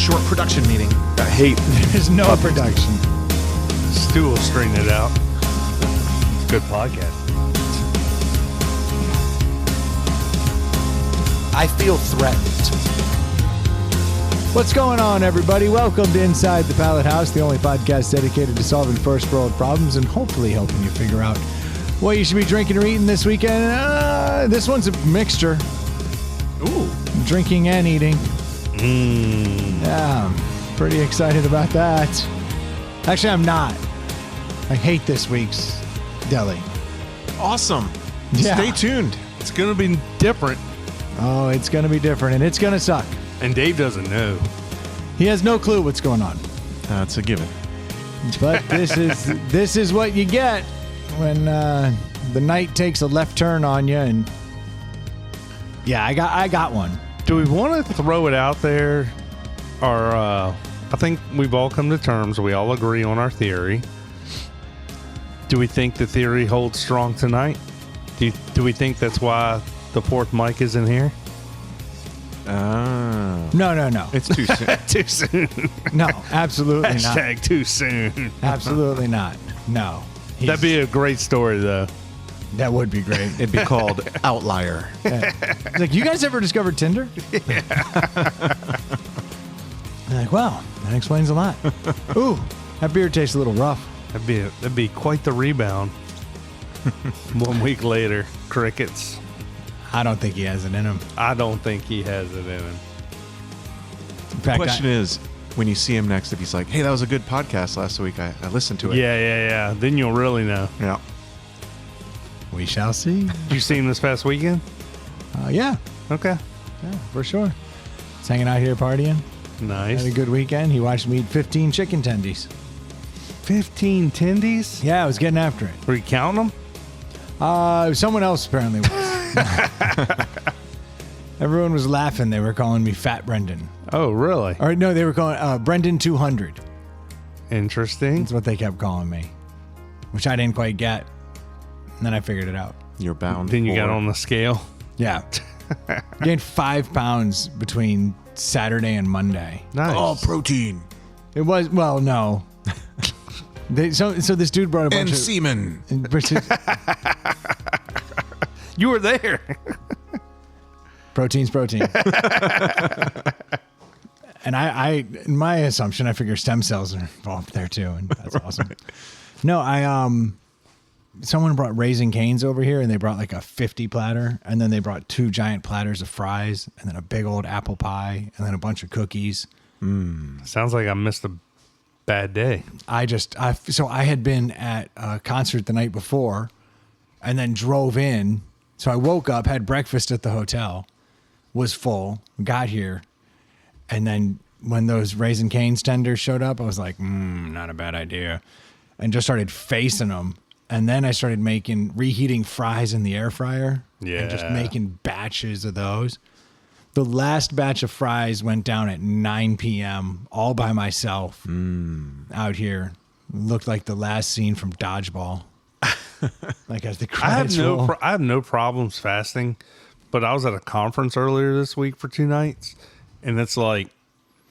short production meeting. I hate. There's no production. Stu will straighten it out. It's a good podcast. I feel threatened. What's going on, everybody? Welcome to Inside the Pallet House, the only podcast dedicated to solving first world problems and hopefully helping you figure out what you should be drinking or eating this weekend. This one's a mixture. Ooh. Drinking and eating. Yeah, I'm pretty excited about that. Actually, I'm not. I hate this week's deli. Awesome. Yeah. Stay tuned. It's going to be different. Oh, it's going to be different, and it's going to suck. And Dave doesn't know. He has no clue what's going on. It's a given. But this is what you get when the night takes a left turn on you. And yeah, I got one. Do we want to throw it out there? Or I think we've all come to terms. We all agree on our theory. Do we think the theory holds strong tonight? Do we think that's why the fourth mic is in here? No. It's too soon. Too soon. No, absolutely not. Hashtag too soon. Absolutely not. No. That'd be a great story, though. That would be great. It'd be called Outlier. It's like, you guys ever discovered Tinder? Yeah. Like, wow, that explains a lot. Ooh, that beer tastes a little rough. That'd be quite the rebound. 1 week later, crickets. I don't think he has it in him. I don't think he has it in him. In The fact, question is, when you see him next, if he's like, hey, that was a good podcast last week. I listened to it. Yeah. Then you'll really know. Yeah. we shall see. Did you see him this past weekend? Yeah, Okay. for sure. He's hanging out here partying. Nice. Had a good weekend. He watched me eat 15 chicken tendies. 15 tendies? Yeah, I was getting after it. Were you counting them? Someone else apparently was. Everyone was laughing. They were calling me Fat Brendan. Oh, really? Or no, they were calling Brendan 200. Interesting. That's what they kept calling me, which I didn't quite get. And then I figured it out. You're bound. Then you for- got on the scale. Yeah. Gained 5 pounds between Saturday and Monday. Nice. All protein. It was, well, no. So this dude brought a bunch And of... semen. You were there. Protein's protein. And I in my assumption, I figure stem cells are involved there too, and that's awesome. No, someone brought Raising Cane's over here, and they brought like a 50 platter, and then they brought 2 giant platters of fries, and then a big old apple pie, and then a bunch of cookies. Sounds like I missed a bad day. So I had been at a concert the night before, and then drove in. So I woke up, had breakfast at the hotel, was full, got here, and then when those Raising Cane's tenders showed up, I was like, not a bad idea, and just started facing them. And then I started reheating fries in the air fryer. Yeah. And just making batches of those. The last batch of fries went down at 9 p.m. all by myself out here. Looked like the last scene from Dodgeball. Like as the credits roll. I have no problems fasting, but I was at a conference earlier this week for 2 nights, and it's like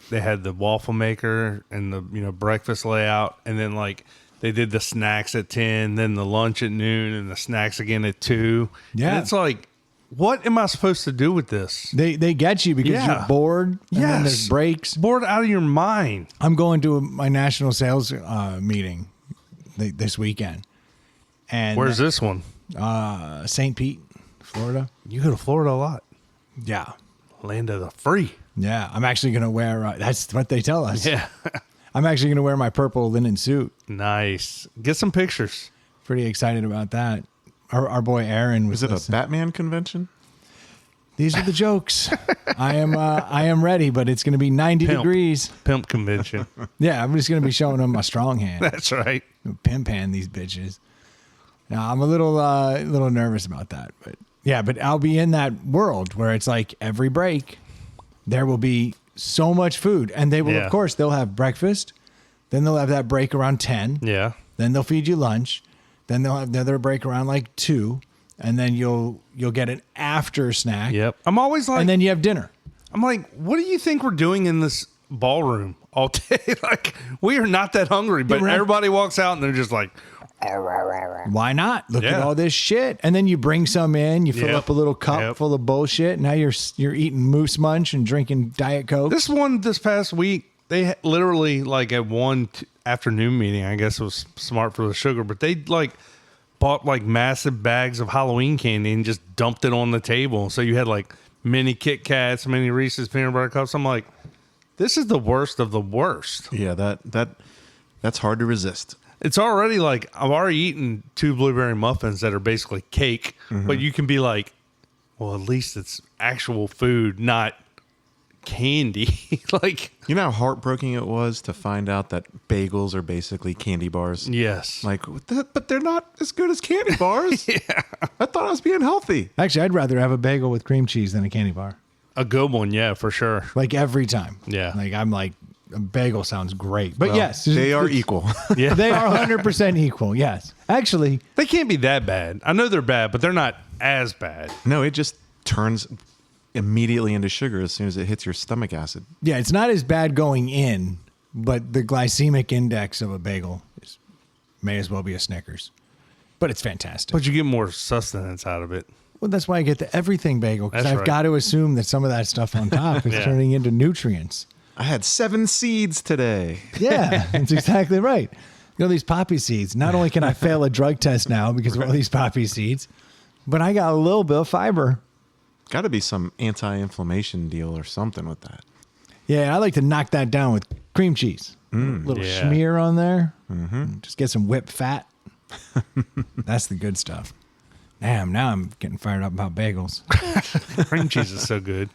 they had the waffle maker and the breakfast layout, and then like they did the snacks at 10, then the lunch at noon, and the snacks again at 2. Yeah. And it's like, what am I supposed to do with this? They get you because you're bored. And then there's breaks. Bored out of your mind. I'm going to my national sales meeting this weekend. And Where's this one? St. Pete, Florida. You go to Florida a lot. Yeah. Land of the free. Yeah. I'm actually going to wear, that's what they tell us. Yeah. I'm actually going to wear my purple linen suit. Nice. Get some pictures. Pretty excited about that. Our boy Aaron was. Is it a Batman convention? These are the jokes. I am ready, but it's going to be 90 degrees. Pimp convention. Yeah, I'm just going to be showing them my strong hand. That's right. Pimp hand these bitches. Now I'm a little nervous about that, but yeah, but I'll be in that world where it's like every break there will be so much food, and they will, of course, they'll have breakfast, then they'll have that break around 10. Yeah. Then they'll feed you lunch. Then they'll have another break around like 2, and then you'll get an after snack. Yep. I'm always like, and then you have dinner. I'm like, what do you think we're doing in this ballroom all day. Like, we are not that hungry, but we're not- everybody walks out and they're just like, Why not? Look at Yeah. all this shit. And then you bring some in, you fill Yep. up a little cup Yep. full of bullshit. Now you're eating Moose Munch and drinking Diet Coke. this past week, they literally, like, at one afternoon meeting, I guess it was smart for the sugar, but they, like, bought, like, massive bags of Halloween candy and just dumped it on the table. So you had, like, mini Kit Kats, mini Reese's peanut butter cups. I'm like, this is the worst of the worst. Yeah, that's hard to resist. It's already like, I've already eaten 2 blueberry muffins that are basically cake, but you can be like, well, at least it's actual food, not candy. Like, You know how heartbreaking it was to find out that bagels are basically candy bars? yes. Like, but they're not as good as candy bars. Yeah. I thought I was being healthy. Actually, I'd rather have a bagel with cream cheese than a candy bar. A good one, yeah, for sure. Like every time. Yeah. Like I'm like, a bagel sounds great. But Well, yes. they are equal. Yeah. They are 100% equal. Yes. Actually, They can't be that bad. I know they're bad, but they're not as bad. No, it just turns immediately into sugar as soon as it hits your stomach acid. yeah, it's not as bad going in, but the glycemic index of a bagel may as well be a Snickers. But it's fantastic. But you get more sustenance out of it. Well, that's why I get the everything bagel, because That's I've right. got to assume that some of that stuff on top is Yeah. turning into nutrients. I had 7 seeds today. Yeah, that's exactly right. You know, these poppy seeds. Not only can I fail a drug test now because of all these poppy seeds, but I got a little bit of fiber. Got to be some anti-inflammation deal or something with that. Yeah, I like to knock that down with cream cheese. A little Yeah. smear on there. Mm-hmm. Just get some whipped fat. That's the good stuff. Damn, now I'm getting fired up about bagels. Cream cheese is so good.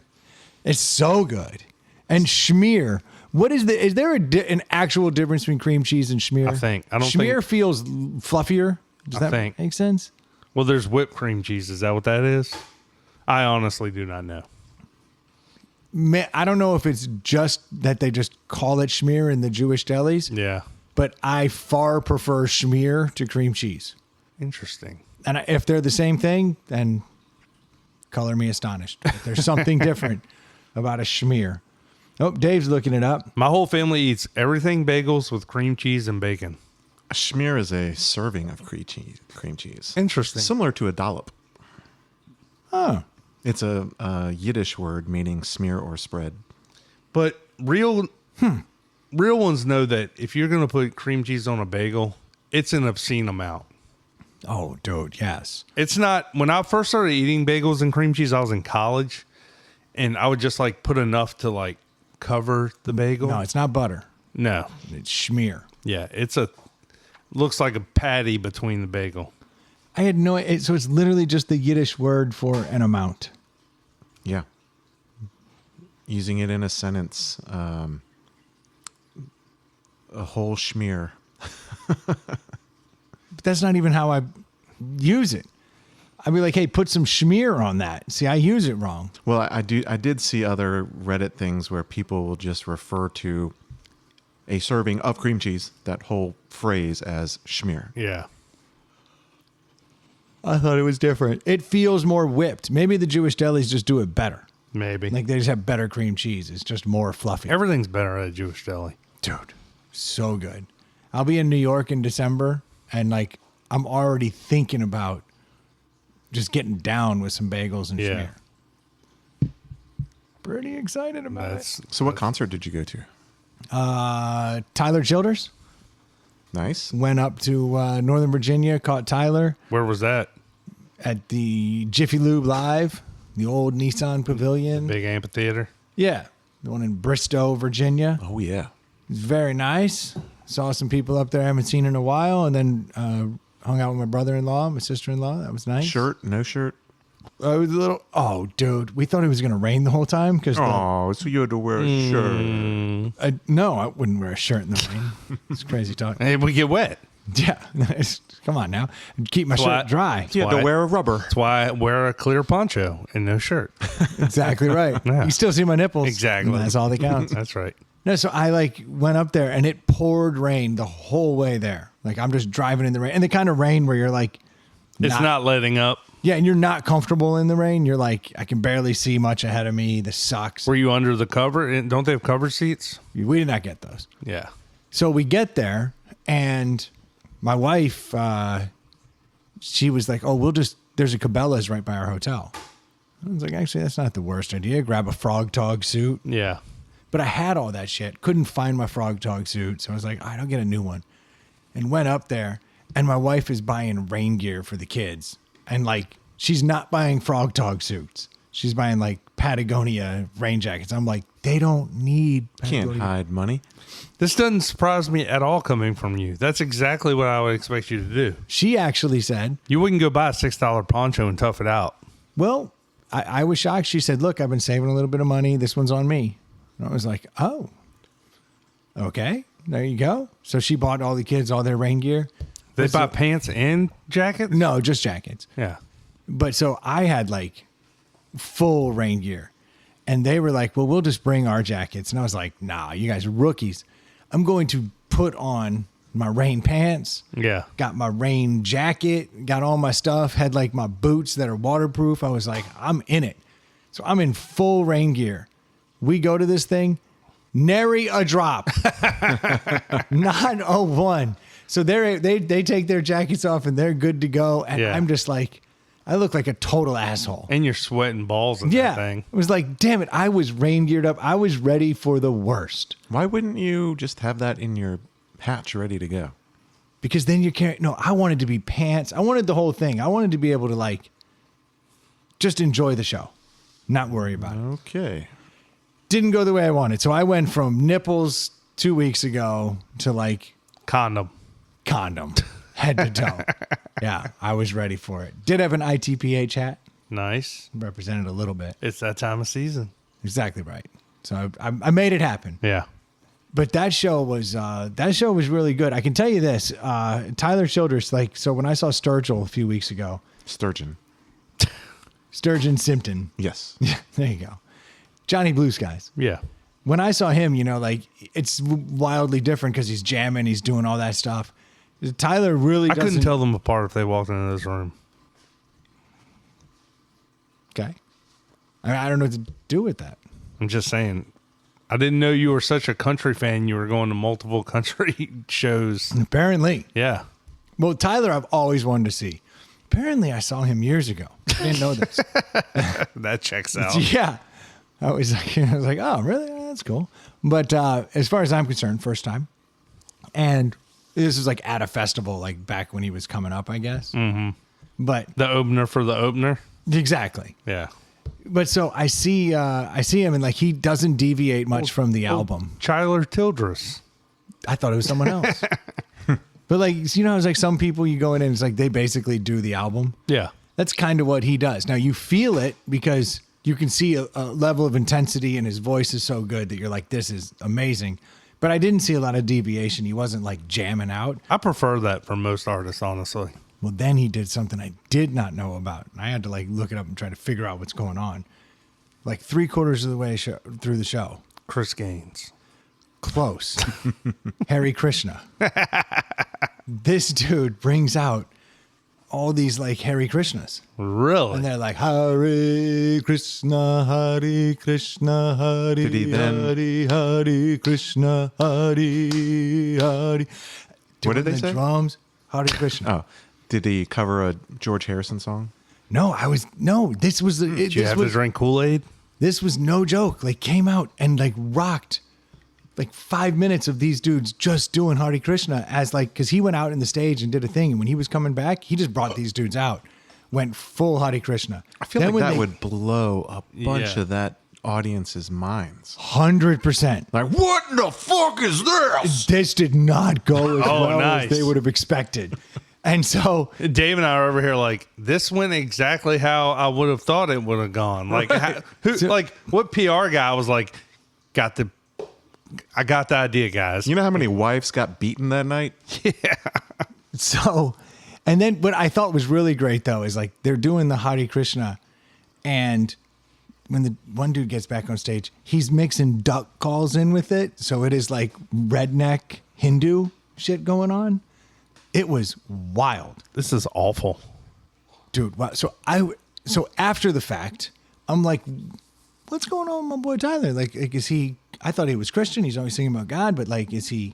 It's so good. And schmear. What is is there an actual difference between cream cheese and schmear? I think. I don't schmear think- feels fluffier. Does I that think. make sense? Well, there's whipped cream cheese. Is that what that is? I honestly do not know. I don't know if it's just that they just call it schmear in the Jewish delis, Yeah. but I far prefer schmear to cream cheese. Interesting. And if they're the same thing, then color me astonished. If there's something different about a schmear. Oh, Dave's looking it up. My whole family eats everything bagels with cream cheese and bacon. A schmear is a serving of cream cheese. Interesting. Similar to a dollop. Oh, It's a Yiddish word meaning smear or spread. But real ones know that if you're going to put cream cheese on a bagel, it's an obscene amount. oh, dude, yes. It's not, when I first started eating bagels and cream cheese, I was in college, and I would just like put enough to like cover the bagel. No, it's not butter. No. It's schmear. Yeah, looks like a patty between the bagel. I had no. So it's literally just the Yiddish word for an amount. Yeah. Using it in a sentence. A whole schmear. But that's not even how I use it. I'd be like, hey, put some schmear on that. See, I use it wrong. Well, I did see other Reddit things where people will just refer to a serving of cream cheese, that whole phrase, as schmear. Yeah. I thought it was different. It feels more whipped. Maybe the Jewish delis just do it better. Maybe. Like they just have better cream cheese. It's just more fluffy. Everything's better at a Jewish deli. Dude, so good. I'll be in New York in December, and like I'm already thinking about just getting down with some bagels and Yeah. schmear. Pretty excited about That's So what concert did you go to? it. Tyler Childers Nice. went up to Northern Virginia, caught Tyler where was that? at the Jiffy Lube Live, the old Nissan Pavilion. Big amphitheater. Yeah, the one in Bristow, Virginia. Oh, yeah. It's very nice. Saw some people up there I haven't seen in a while, and then hung out with my brother-in-law, my sister-in-law. That was nice. Shirt, no shirt. I was a little. Oh, dude, we thought it was gonna rain the whole time because Oh, so you had to wear a shirt. no, I wouldn't wear a shirt in the rain. It's crazy talk. Hey, we get wet. Yeah, come on now, keep my why- shirt dry. You had to why- wear a rubber. That's why I wear a clear poncho and no shirt. Exactly right. Yeah. You still see my nipples. Exactly. And that's all that counts. That's right. No, so I like went up there and it poured rain the whole way there. Like I'm just driving in the rain, and the kind of rain where you're like It's not letting up. Yeah, and you're not comfortable in the rain. You're like, I can barely see much ahead of me. This sucks. Were you under the cover? And don't they have cover seats? We did not get those. Yeah. So we get there, and my wife, she was like, oh, there's a Cabela's right by our hotel. I was like, actually, that's not the worst idea. Grab a Frog Tog suit. Yeah. But I had all that shit. Couldn't find my Frog Tog suit. So I was like, all right, I'll get a new one. And went up there, and my wife is buying rain gear for the kids. And like, she's not buying Frog Tog suits. She's buying like Patagonia rain jackets. I'm like, they don't need Patagonia. Can't hide money. This doesn't surprise me at all coming from you. That's exactly what I would expect you to do. She actually said, You wouldn't go buy a $6 poncho and tough it out. well, I was shocked. She said, look, I've been saving a little bit of money. This one's on me. And I was like, oh, okay, there you go. So she bought all the kids all their rain gear. They buy pants and jackets? No, just jackets. Yeah. But so I had like full rain gear, and they were like, well, we'll just bring our jackets. And I was like, nah, you guys are rookies. I'm going to put on my rain pants. Yeah. Got my rain jacket, got all my stuff, had like my boots that are waterproof. I was like, I'm in it. So I'm in full rain gear. We go to this thing, nary a drop. Not a one. So they take their jackets off and they're good to go. And Yeah. I'm just like, I look like a total asshole. And you're sweating balls in Yeah. that thing. It was like, damn it. I was rain geared up. I was ready for the worst. Why wouldn't you just have that in your hatch ready to go? Because then you can't. No, I wanted to be pants. I wanted the whole thing. I wanted to be able to like just enjoy the show, not worry about it. Okay. Didn't go the way I wanted. So I went from nipples 2 weeks ago to like Condom. condom, head to toe. Yeah, I was ready for it. Did have an ITPH hat, Nice. represented a little bit. It's that time of season. Exactly right. So I made it happen. Yeah. But that show was really good. I can tell you this, Tyler Childress. Like, so when I saw Sturgill a few weeks ago, Sturgeon. Sturgeon Simpton. Yes. Yeah, there you go. Johnny Blue Skies. Yeah. When I saw him, you know, like it's wildly different because he's jamming, he's doing all that stuff. Tyler really I doesn't. couldn't tell them apart if they walked into this room. Okay. I don't know what to do with that. I'm just saying. I didn't know you were such a country fan. You were going to multiple country shows. Apparently. Yeah. Well, Tyler, I've always wanted to see. Apparently, I saw him years ago. I didn't know this. That checks out. Yeah. I was like, oh, really? Oh, that's cool. But as far as I'm concerned, first time. And this was like at a festival, like back when he was coming up, I guess. Mm-hmm. But The opener for the opener. exactly. Yeah. But so I see him and like he doesn't deviate much from the album. Tyler Childress. I thought it was someone else. But like, you know, it's like some people you go in and it's like they basically do the album. Yeah. That's kind of what he does. Now you feel it because you can see a level of intensity and his voice is so good that you're like, this is amazing. But I didn't see a lot of deviation. He wasn't like jamming out. I prefer that for most artists, honestly. Well, then he did something I did not know about. I had to like look it up and try to figure out what's going on. Like 3/4 of the way through the show. Chris Gaines. Close. Hare Krishna. This dude brings out all these like Hare Krishnas. Really? And they're like, Hare Krishna, Hare Krishna, Hare Did he then- Hare Krishna, Hare Hare. What did they Doing the say? drums, Hare Krishna. Oh, did he cover a George Harrison song? No, this was Did you have to drink Kool-Aid? This was no joke. Like came out and like rocked like 5 minutes of these dudes just doing Hare Krishna as like, cause he went out in the stage and did a thing. And when he was coming back, he just brought these dudes out, went full Hare Krishna. I feel Then like when that would blow a bunch Yeah. of that audience's minds. 100%. Like, what in the fuck is this? This did not go as Oh, well nice. as they would have expected. And so Dave and I are over here like, this went exactly how I would have thought it would have gone. Like, what PR guy was like, I got the idea, guys. You know how many wives got beaten that night? and then what I thought was really great though is like they're doing the Hare Krishna, and when the one dude gets back on stage, he's mixing duck calls in with it. So it is like redneck Hindu shit going on. It was wild. This is awful. dude, wow. So after the fact, I'm like, what's going on with my boy Tyler? Like, is he, I thought he was Christian. He's always singing about God, but like, is he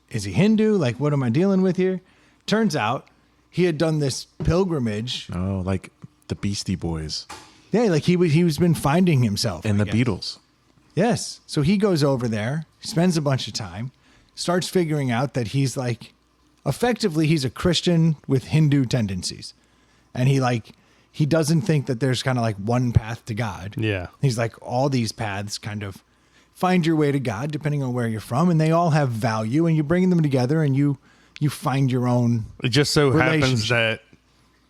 Hindu? Like, what am I dealing with here? Turns out he had done this pilgrimage. Oh, like the Beastie Boys Yeah, like he was been finding himself. and I the guess. Beatles. Yes. So he goes over there, spends a bunch of time, starts figuring out that he's like, effectively, he's a Christian with Hindu tendencies. And he doesn't think that there's kind of like one path to God. Yeah. He's like, all these paths kind of find your way to God depending on where you're from. And they all have value, and you bring them together and you find your own. It just so happens relationship. that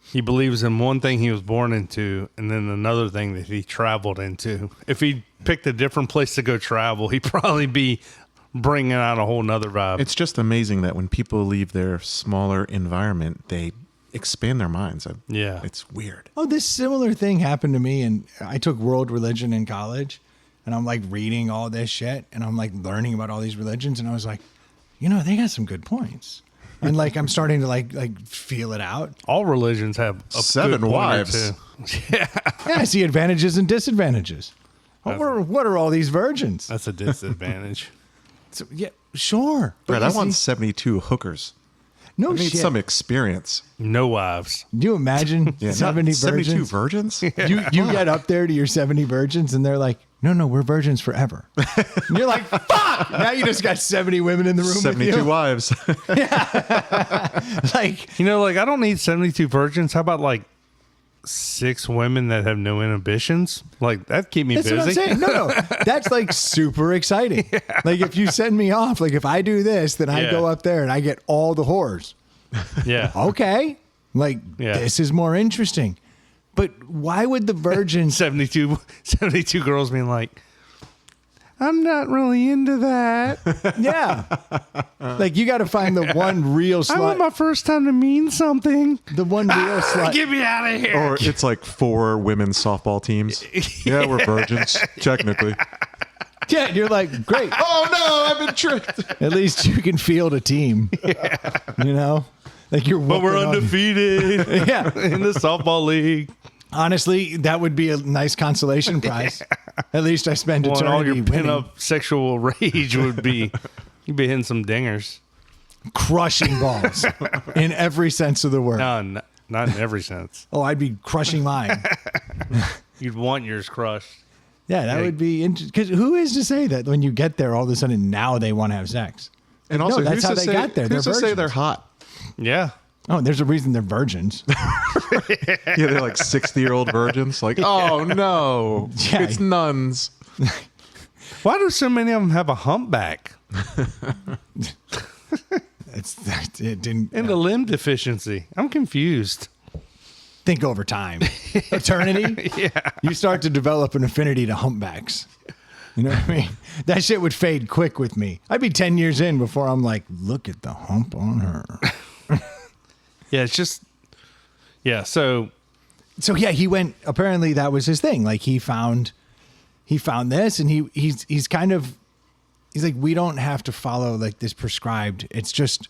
he believes in one thing he was born into and then another thing that he traveled into. If he picked a different place to go travel, he'd probably be bringing out a whole nother vibe. It's just amazing that when people leave their smaller environment, they expand their minds. Yeah. It's weird. Oh, this similar thing happened to me. And I took world religion in college, and I'm like reading all this shit, and I'm like learning about all these religions. And I was like, they got some good points. And like, I'm starting to like feel it out. All religions have a 7 good point or wives. two. Yeah. Yeah, I see advantages and disadvantages. What are all these virgins? That's a disadvantage. So, yeah, sure. But Brett, I you want see- 72 hookers. no I need shit. some experience. No wives. Do you imagine Yeah, 70 not 72 virgins? virgins? You get up there to your 70 virgins, and they're like, no, we're virgins forever. And you're like, fuck! Now you just got 70 women in the room 72 with you. wives. Like, I don't need 72 virgins. How about like 6 women that have no inhibitions? Like, that'd keep me that's busy. what I'm saying. No. That's like super exciting. Like, if you send me off, like if I do this, then I Yeah. go up there and I get all the whores. Yeah. Okay. Like, Yeah. this is more interesting. But why would the virgins 72 girls being like, I'm not really into that. Yeah. Like, you got to find the one real I want slut. my first time to mean something. The one real slut. Get me out of here. Or it's like 4 women's softball teams. Yeah, we're virgins, technically. Yeah, you're like, great. Oh, no, I've been tricked. At least you can field a team. Like you're but we're whooping on- undefeated Yeah. in the softball league. Honestly, that would be a nice consolation prize. At least I spend Well, and all eternity your winning, pent-up sexual rage would be, you'd be hitting some dingers. crushing balls in every sense of the word. No, not in every sense. Oh, I'd be crushing mine. You'd want yours crushed. Yeah, that Yeah. would be interesting. Because who is to say that when you get there, all of a sudden now they want to have sex? And also, No, that's who's how to they say, got there. Who's They're to say they're virgins. hot? Yeah. Oh, there's a reason they're virgins. Yeah, they're like 60-year-old virgins. Like, oh, no, Yeah. it's nuns. Why do so many of them have a humpback It didn't and a limb deficiency? I'm confused. think over time. Eternity? Yeah. You start to develop an affinity to humpbacks. You know what I mean? That shit would fade quick with me. I'd be 10 years in before I'm like, look at the hump on her. Yeah, it's just, yeah, so So yeah, he went, apparently that was his thing. Like he found this, and he's kind of, he's like, we don't have to follow like this prescribed. It's just,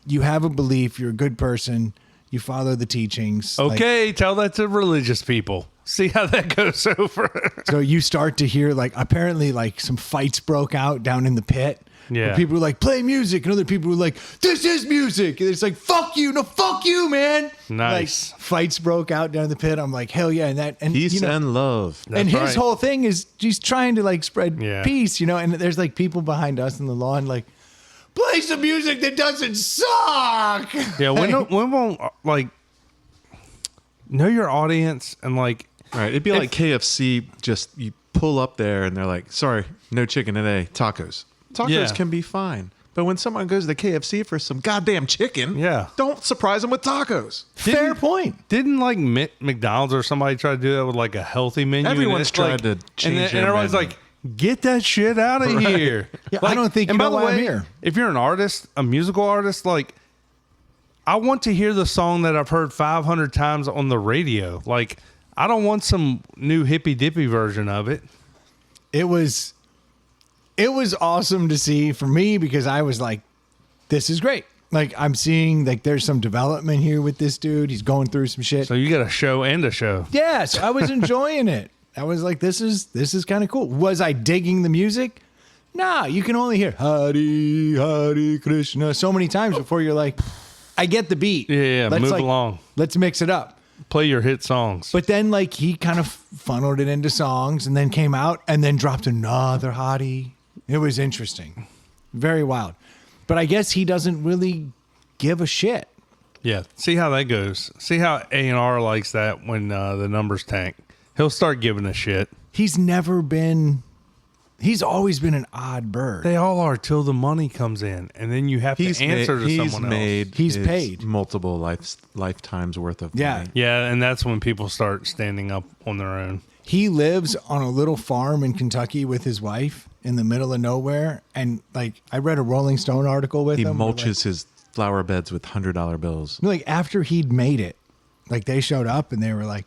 you have a belief, you're a good person, you follow the teachings. like- okay, tell that to religious people. See how that goes over. so you start to hear like, apparently like some fights broke out down in the pit. Yeah. Where people were like, play music. And other people were like, this is music. And it's like, fuck you. No, fuck you, man. Nice. Like, fights broke out down in the pit. I'm like, hell yeah. And Peace you know, and love. and That's his right. whole thing is he's trying to like spread Yeah. peace, and there's like people behind us in the lawn like, play some music that doesn't suck. Yeah, we won't like know your audience and like Right. It'd be like KFC, just you pull up there and they're like, sorry, no chicken today, tacos. Tacos Yeah. can be fine. But when someone goes to KFC for some goddamn chicken, Yeah. don't surprise them with tacos. Fair point. didn't like McDonald's or somebody try to do that with like a healthy menu. and Everyone's it's tried like, to change and their everyone's menu. like, get that shit out of here. Yeah, I don't think and you by know the why I'm way, here. If you're an artist, a musical artist, like I want to hear the song that I've heard 500 times on the radio. Like I don't want some new hippy dippy version of it. It was awesome to see for me because I was like, this is great. Like I'm seeing like there's some development here with this dude. He's going through some shit. So you got a show and a show. Yes, I was enjoying it. I was like, this is kind of cool. Was I digging the music? Nah, you can only hear Hare Krishna so many times before you're like, I get the beat. Yeah, Let's, move like, along. Let's mix it up. Play your hit songs. But then like he kind of funneled it into songs and then came out and then dropped another hottie. It was interesting. Very wild. But I guess he doesn't really give a shit. Yeah, see how that goes. See how A&R likes that when the numbers tank. He'll start giving a shit. He's always been an odd bird. They all are till the money comes in, and then you have to answer to someone else. He's paid multiple lifetimes worth of money. Yeah, and that's when people start standing up on their own. He lives on a little farm in Kentucky with his wife in the middle of nowhere. And like, I read a Rolling Stone article with He him. mulches his flower beds with $100 bills. Like after he'd made it, like they showed up and they were like,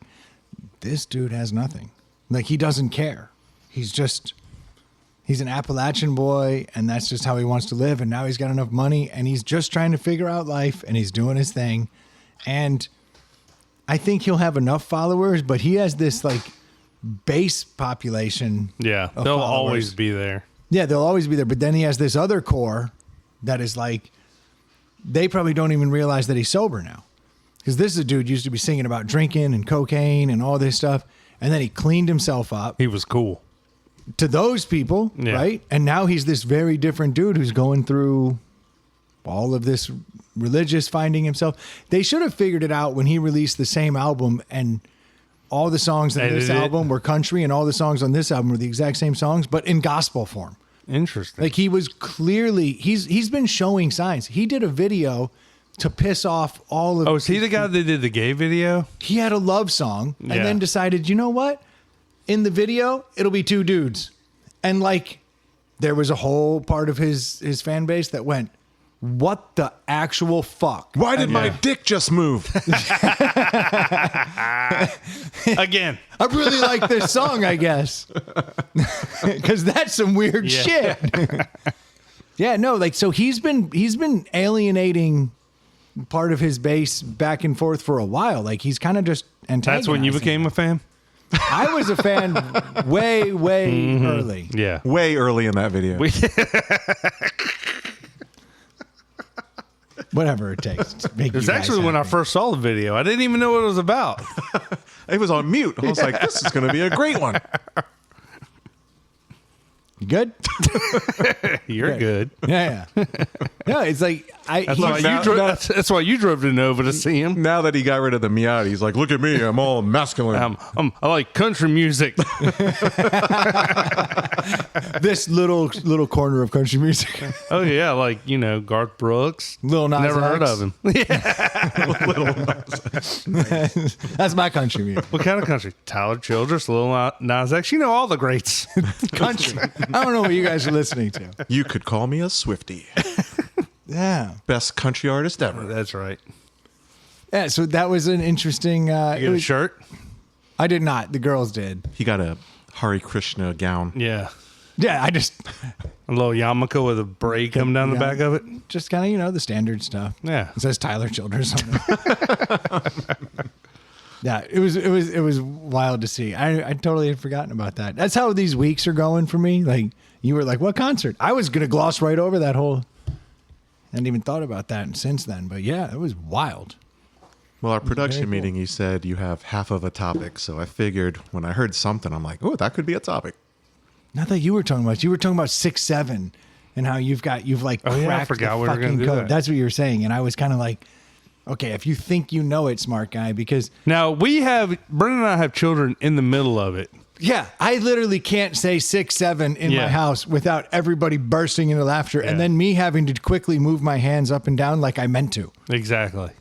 this dude has nothing. Like he doesn't care. He's an Appalachian boy and that's just how he wants to live. And now he's got enough money and he's just trying to figure out life and he's doing his thing. And I think he'll have enough followers, but he has this like base population. Yeah, of they'll followers. always be there. Yeah, they'll always be there. But then he has this other core that is like, they probably don't even realize that he's sober now. Because this is a dude used to be singing about drinking and cocaine and all this stuff. And then he cleaned himself up He was cool. to those people, Yeah. right? And now he's this very different dude who's going through all of this religious finding himself. They should have figured it out when he released the same album and all the songs in this Edited it. album were country and all the songs on this album were the exact same songs, but in gospel form. Interesting. Like he was clearly, he's been showing signs. He did a video to piss off all of. Oh, is he the guy that did the gay video? He had a love song and Yeah. then decided, you know what? In the video, it'll be two dudes. And like, there was a whole part of his fan base that went, what the actual fuck? Why did my dick just move? Again. I really like this song, I guess. Because that's some weird Yeah. shit. Yeah, no, like, so he's been alienating part of his base back and forth for a while. Like, he's kind of just antagonizing. That's when you became a fan? I was a fan way early. Yeah. Way early in that video. Whatever it takes to make It was you guys actually when I happy. first saw the video. I didn't even know what it was about. It was on mute. I was like, this is going to be a great one. You good? You're good. Yeah. No, it's like That's why you drove to Nova to see him. Now that he got rid of the Miata, he's like, look at me. I'm all masculine. I like country music. this little corner of country music. Oh yeah, like Garth Brooks. Lil Nas Never heard X. of him. That's my country music. What kind of country? Tyler Childers, Lil Nas X. You know all the greats. Country. I don't know what you guys are listening to. You could call me a Swiftie. Yeah. Best country artist ever. That's right. Yeah, so that was an interesting You get a shirt. I did not. The girls did. He got a Hare Krishna gown. Yeah. Yeah, I just A little yarmulke with a braid coming down the back of it. just kind of, the standard stuff. Yeah. It says Tyler Childers on it. Yeah, it was wild to see. I totally had forgotten about that. That's how these weeks are going for me. Like you were like, what concert? I was gonna gloss right over that whole. I hadn't even thought about that since then. But yeah, it was wild. Well, our production very cool. meeting, you said you have half of a topic. So I figured when I heard something, I'm like, oh, that could be a topic. Not that you were talking about. You were talking about 6-7 and how you've like Oh, yeah, I cracked forgot the we were gonna fucking do code. that. That's what you were saying, and I was kind of like, okay, if you think you know it, smart guy, because Now Brendan and I have children in the middle of it. yeah, I literally can't say 6-7 in Yeah. my house without everybody bursting into laughter, Yeah. and then me having to quickly move my hands up and down like I meant to. Exactly.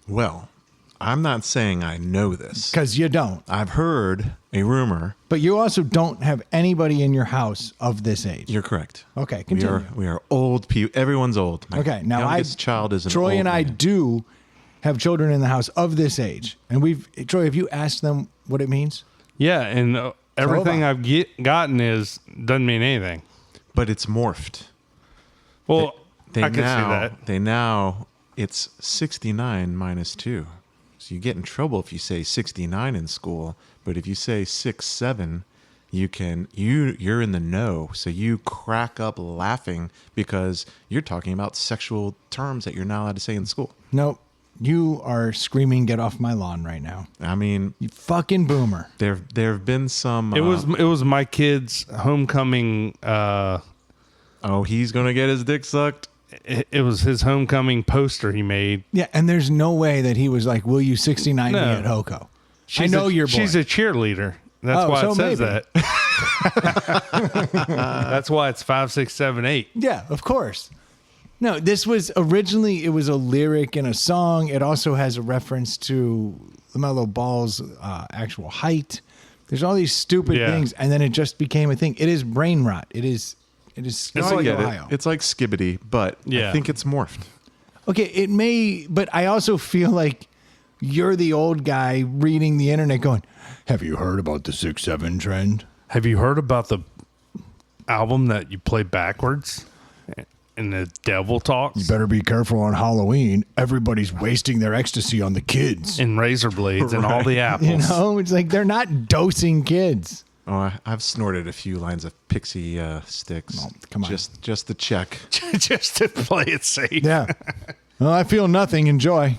Well, I'm not saying I know this. Because you don't. I've heard a rumor. But you also don't have anybody in your house of this age. You're correct. Okay, We continue. are old people. Everyone's old. My Okay, now youngest child is an Troy old and I man. do have children in the house of this age. And Troy, have you asked them what it means? Yeah, and everything Throwback. I've gotten doesn't mean anything. But it's morphed. Well, They I could see that. It's 69 minus 2. So you get in trouble if you say 69 in school, but if you say 67, you're in the know. So you crack up laughing because you're talking about sexual terms that you're not allowed to say in school. Nope. You are screaming, get off my lawn right now. I mean, You fucking boomer. there have been some It was my kid's homecoming. he's going to get his dick sucked. It was his homecoming poster he made. Yeah, and there's no way that he was like, will you 69 me No. at Hoko? I know your boy. She's a cheerleader. That's why so it says maybe. that. That's why it's 5, 6, 7, 8. Yeah, of course. No, this was originally, it was a lyric in a song. It also has a reference to LaMelo Ball's actual height. There's all these stupid Yeah. things, and then it just became a thing. It is brain rot. It is No, I Snowy, get Ohio. it. It's like Skibbity, but Yeah. I think it's morphed. Okay, it may, but I also feel like you're the old guy reading the internet going, have you heard about the 6-7 trend? Have you heard about the album that you play backwards and the devil talks? You better be careful on Halloween. Everybody's wasting their ecstasy on the kids. And razor blades and all the apples. You know, it's like they're not dosing kids. Oh, I've snorted a few lines of pixie sticks. Oh, come on. Just to check. Just to play it safe. Yeah. Well, I feel nothing. Enjoy.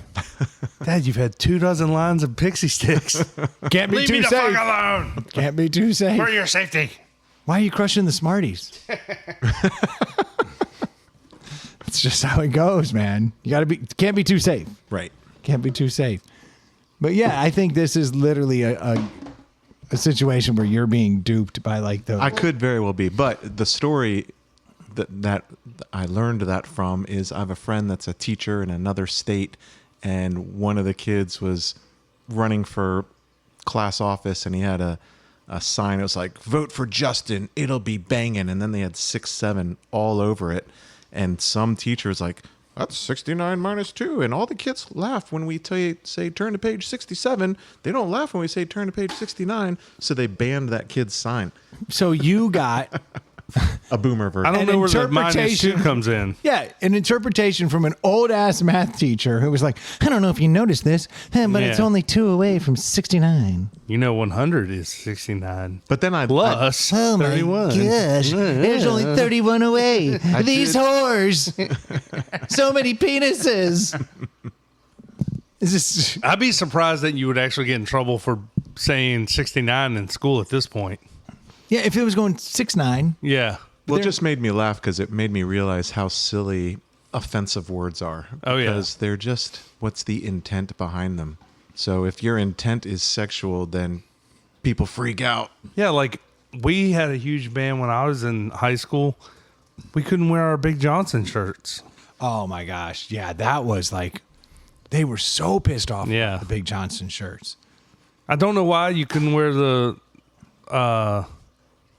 Dad, you've had 24 lines of pixie sticks. Can't be Leave too me the safe. fuck alone. Can't be too safe. For your safety. Why are you crushing the Smarties? It's just how it goes, man. You gotta be. Can't be too safe. Right. Can't be too safe. But yeah, I think this is literally a situation where you're being duped by like the. I could very well be, but the story that I learned that from is I have a friend that's a teacher in another state, and one of the kids was running for class office, and he had a sign. It was like, "Vote for Justin, it'll be banging," and then they had 6-7 all over it, and some teachers like, "That's 69 minus 2," and all the kids laugh when we say turn to page 67. They don't laugh when we say turn to page 69, so they banned that kid's sign. So you got A boomer version. I don't An know where the minus 2 interpretation- comes in. yeah, an interpretation from an old ass math teacher who was like, I don't know if you noticed this, but it's Yeah. only 2 away from 69. You know 100 is 69. But then Plus Oh my 31. gosh, there's only 31 away. These did- whores, so many penises. Is this? I'd be surprised that you would actually get in trouble for saying 69 in school at this point. Yeah, if it was going 6-9. Yeah. Well, it just made me laugh because it made me realize how silly offensive words are. Oh, yeah. Because they're just, what's the intent behind them? So if your intent is sexual, then people freak out. Yeah, like we had a huge band when I was in high school. We couldn't wear our Big Johnson shirts. Oh my gosh, yeah, that was like, they were so pissed off Yeah. about the Big Johnson shirts. I don't know why you couldn't wear the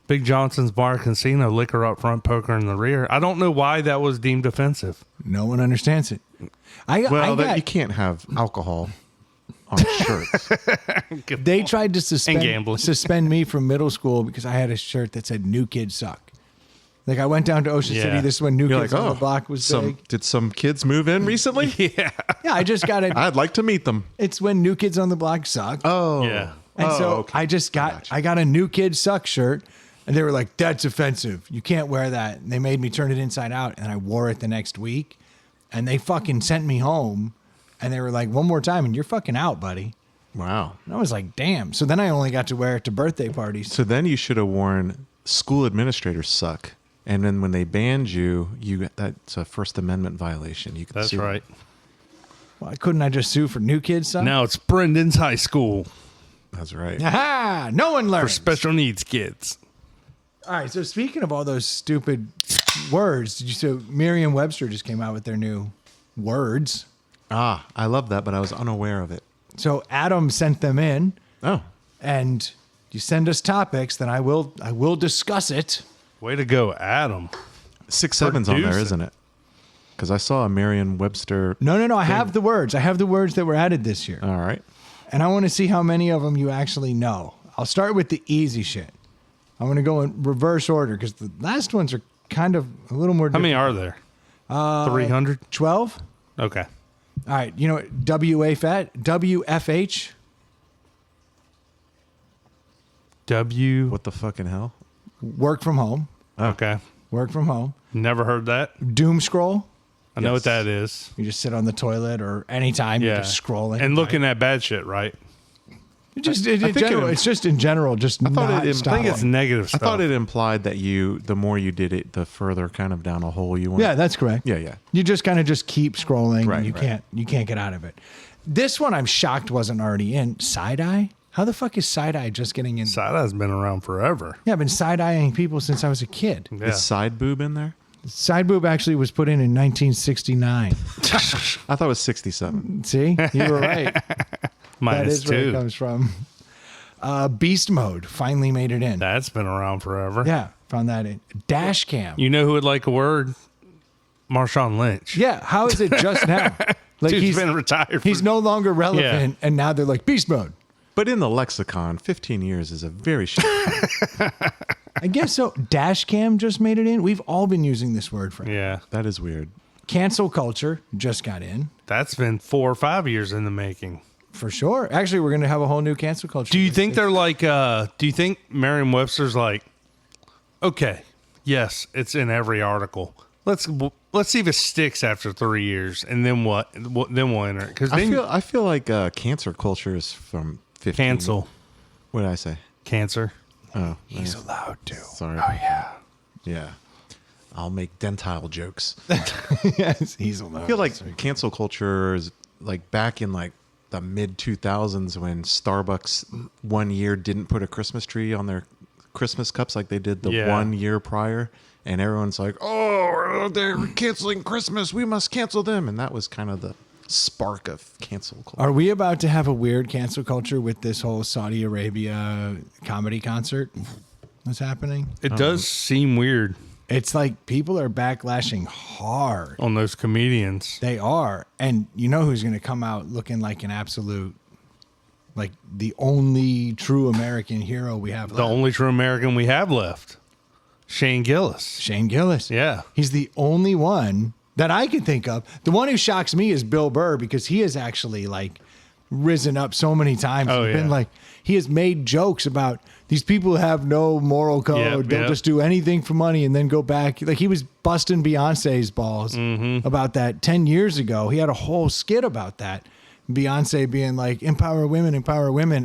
Big Johnson's Bar Casino, liquor up front, poker in the rear. I don't know why that was deemed offensive. No one understands it. You can't have alcohol on shirts. They tried to And gambling. suspend me from middle school because I had a shirt that said "New Kids Suck." Like I went down to Ocean Yeah. City. This is when New You're Kids like, on oh, the Block was big. did some kids move in recently? Yeah. Yeah, I just got it. I'd like to meet them. It's when New Kids on the Block sucked. Oh. Yeah. And so okay. I just got I got a New Kids Suck shirt, and they were like, "That's offensive. You can't wear that." And they made me turn it inside out, and I wore it the next week. And they fucking sent me home, and they were like, "One more time, and you're fucking out, buddy." Wow. And I was like, "Damn." So then I only got to wear it to birthday parties. So then you should have worn school administrators suck. And then when they banned you, that's a First Amendment violation. You could That's sue. right. Why couldn't I just sue for New Kids Suck? Now it's Brendan's high school That's right. Aha! No one for learns. special needs kids. All right. So speaking of all those stupid words, so Merriam-Webster just came out with their new words. Ah, I love that, but I was unaware of it. So Adam sent them in, Oh, and you send us topics, then I will discuss it. Way to go, Adam. 6-7's on there, Producing. isn't it? Because I saw a Merriam-Webster. No. I have the words. I have the words that were added this year, All right. and I want to see how many of them you actually know. I'll start with the easy shit. I'm going to go in reverse order because the last ones are kind of a little more. How many difficult. are there? 300? 12. Okay. All right. You know what WFH? What the fucking hell? Work from home. Okay. Work from home. Never heard that. Doom scroll. I know Yes. what that is. You just sit on the toilet or anytime you're just scrolling. And looking at bad shit, right? Just I think it's just in general, just thought not it- I I stopping. think it's negative I stuff. thought it implied that the more you did it, the further kind of down a hole you went. Yeah, that's correct. Yeah. You just kind of just keep scrolling Right, and you right. can't get out of it. This one I'm shocked wasn't already in. Side-eye? How the fuck is side-eye just getting in? Side-eye's been around forever. Yeah, I've been side-eyeing people since I was a kid. Yeah. Is side boob in there? Side boob actually was put in 1969. I thought it was 67. See? You were right. That Minus is where it 2. comes from. Beast mode finally made it in. That's been around forever. Yeah, found that in. Dash cam. You know who would like a word? Marshawn Lynch. Yeah, how is it just now? Like Dude's been retired. he's no longer relevant, and now they're like beast mode. But in the lexicon, 15 years is a very short time. I guess so. Dash cam just made it in. We've all been using this word for Yeah. That is weird. cancel culture. Just got in That's been 4 or 5 years in the making. for sure. Actually, we're going to have a whole new cancel culture. Do you think they're like, do you think Merriam-Webster's like, okay, yes, it's in every article. Let's see if it sticks after 3 years, and then what? Then we'll enter it. Because I feel like cancer culture is from 15. cancel What did I say? cancer. Oh, he's allowed to? sorry. Oh yeah. Yeah. I'll make dentile jokes. Yes, he's allowed. I feel like cancel culture is like back in like the mid 2000s when Starbucks one year didn't put a Christmas tree on their Christmas cups like they did the Yeah. 1 year prior. And everyone's like, oh, they're canceling Christmas. We must cancel them. And that was kind of the spark of cancel culture. Are we about to have a weird cancel culture with this whole Saudi Arabia comedy concert that's happening? It does seem weird It's like people are backlashing hard. on those comedians. They are. And you know who's going to come out looking like an absolute, like the only true American hero we have The left? only true American we have left, Shane Gillis. Shane Gillis. Yeah. He's the only one that I can think of. The one who shocks me is Bill Burr because he has actually like risen up so many times. Oh, He's been yeah. like, he has made jokes about these people have no moral code. Yep, They'll yep. just do anything for money and then go back. Like he was busting Beyonce's balls about that 10 years ago. He had a whole skit about that. Beyonce being like, empower women,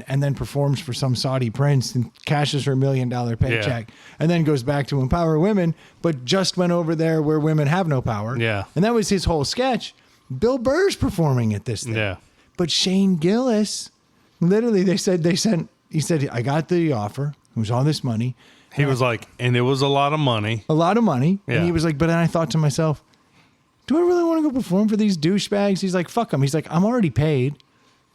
and then performs for some Saudi prince and cashes her $1 million paycheck and then goes back to empower women, but just went over there where women have no power. Yeah. And that was his whole sketch. Bill Burr's performing at this thing. Yeah. But Shane Gillis, literally, he said, I got the offer. It was all this money, He was like, and it was a lot of money. a lot of money. Yeah. And he was like, but then I thought to myself, do I really want to go perform for these douchebags? He's like, fuck them. He's like, I'm already paid.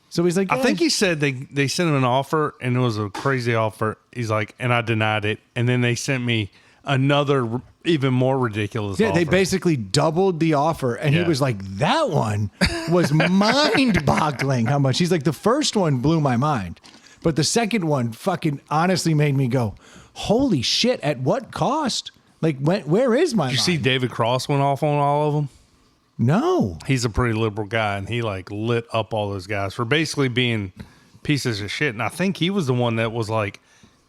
So he's like, I think he said they sent him an offer and it was a crazy offer. He's like, and I denied it. And then they sent me another even more ridiculous yeah, offer. they basically doubled the offer. And he Yeah. was like, that one was mind boggling how much. He's like, the first one blew my mind. But the second one fucking honestly made me go, holy shit, at what cost? Like, where is my Did you mind? see David Cross went off on all of them? No. He's a pretty liberal guy, and he like lit up all those guys for basically being pieces of shit. And I think he was the one that was like,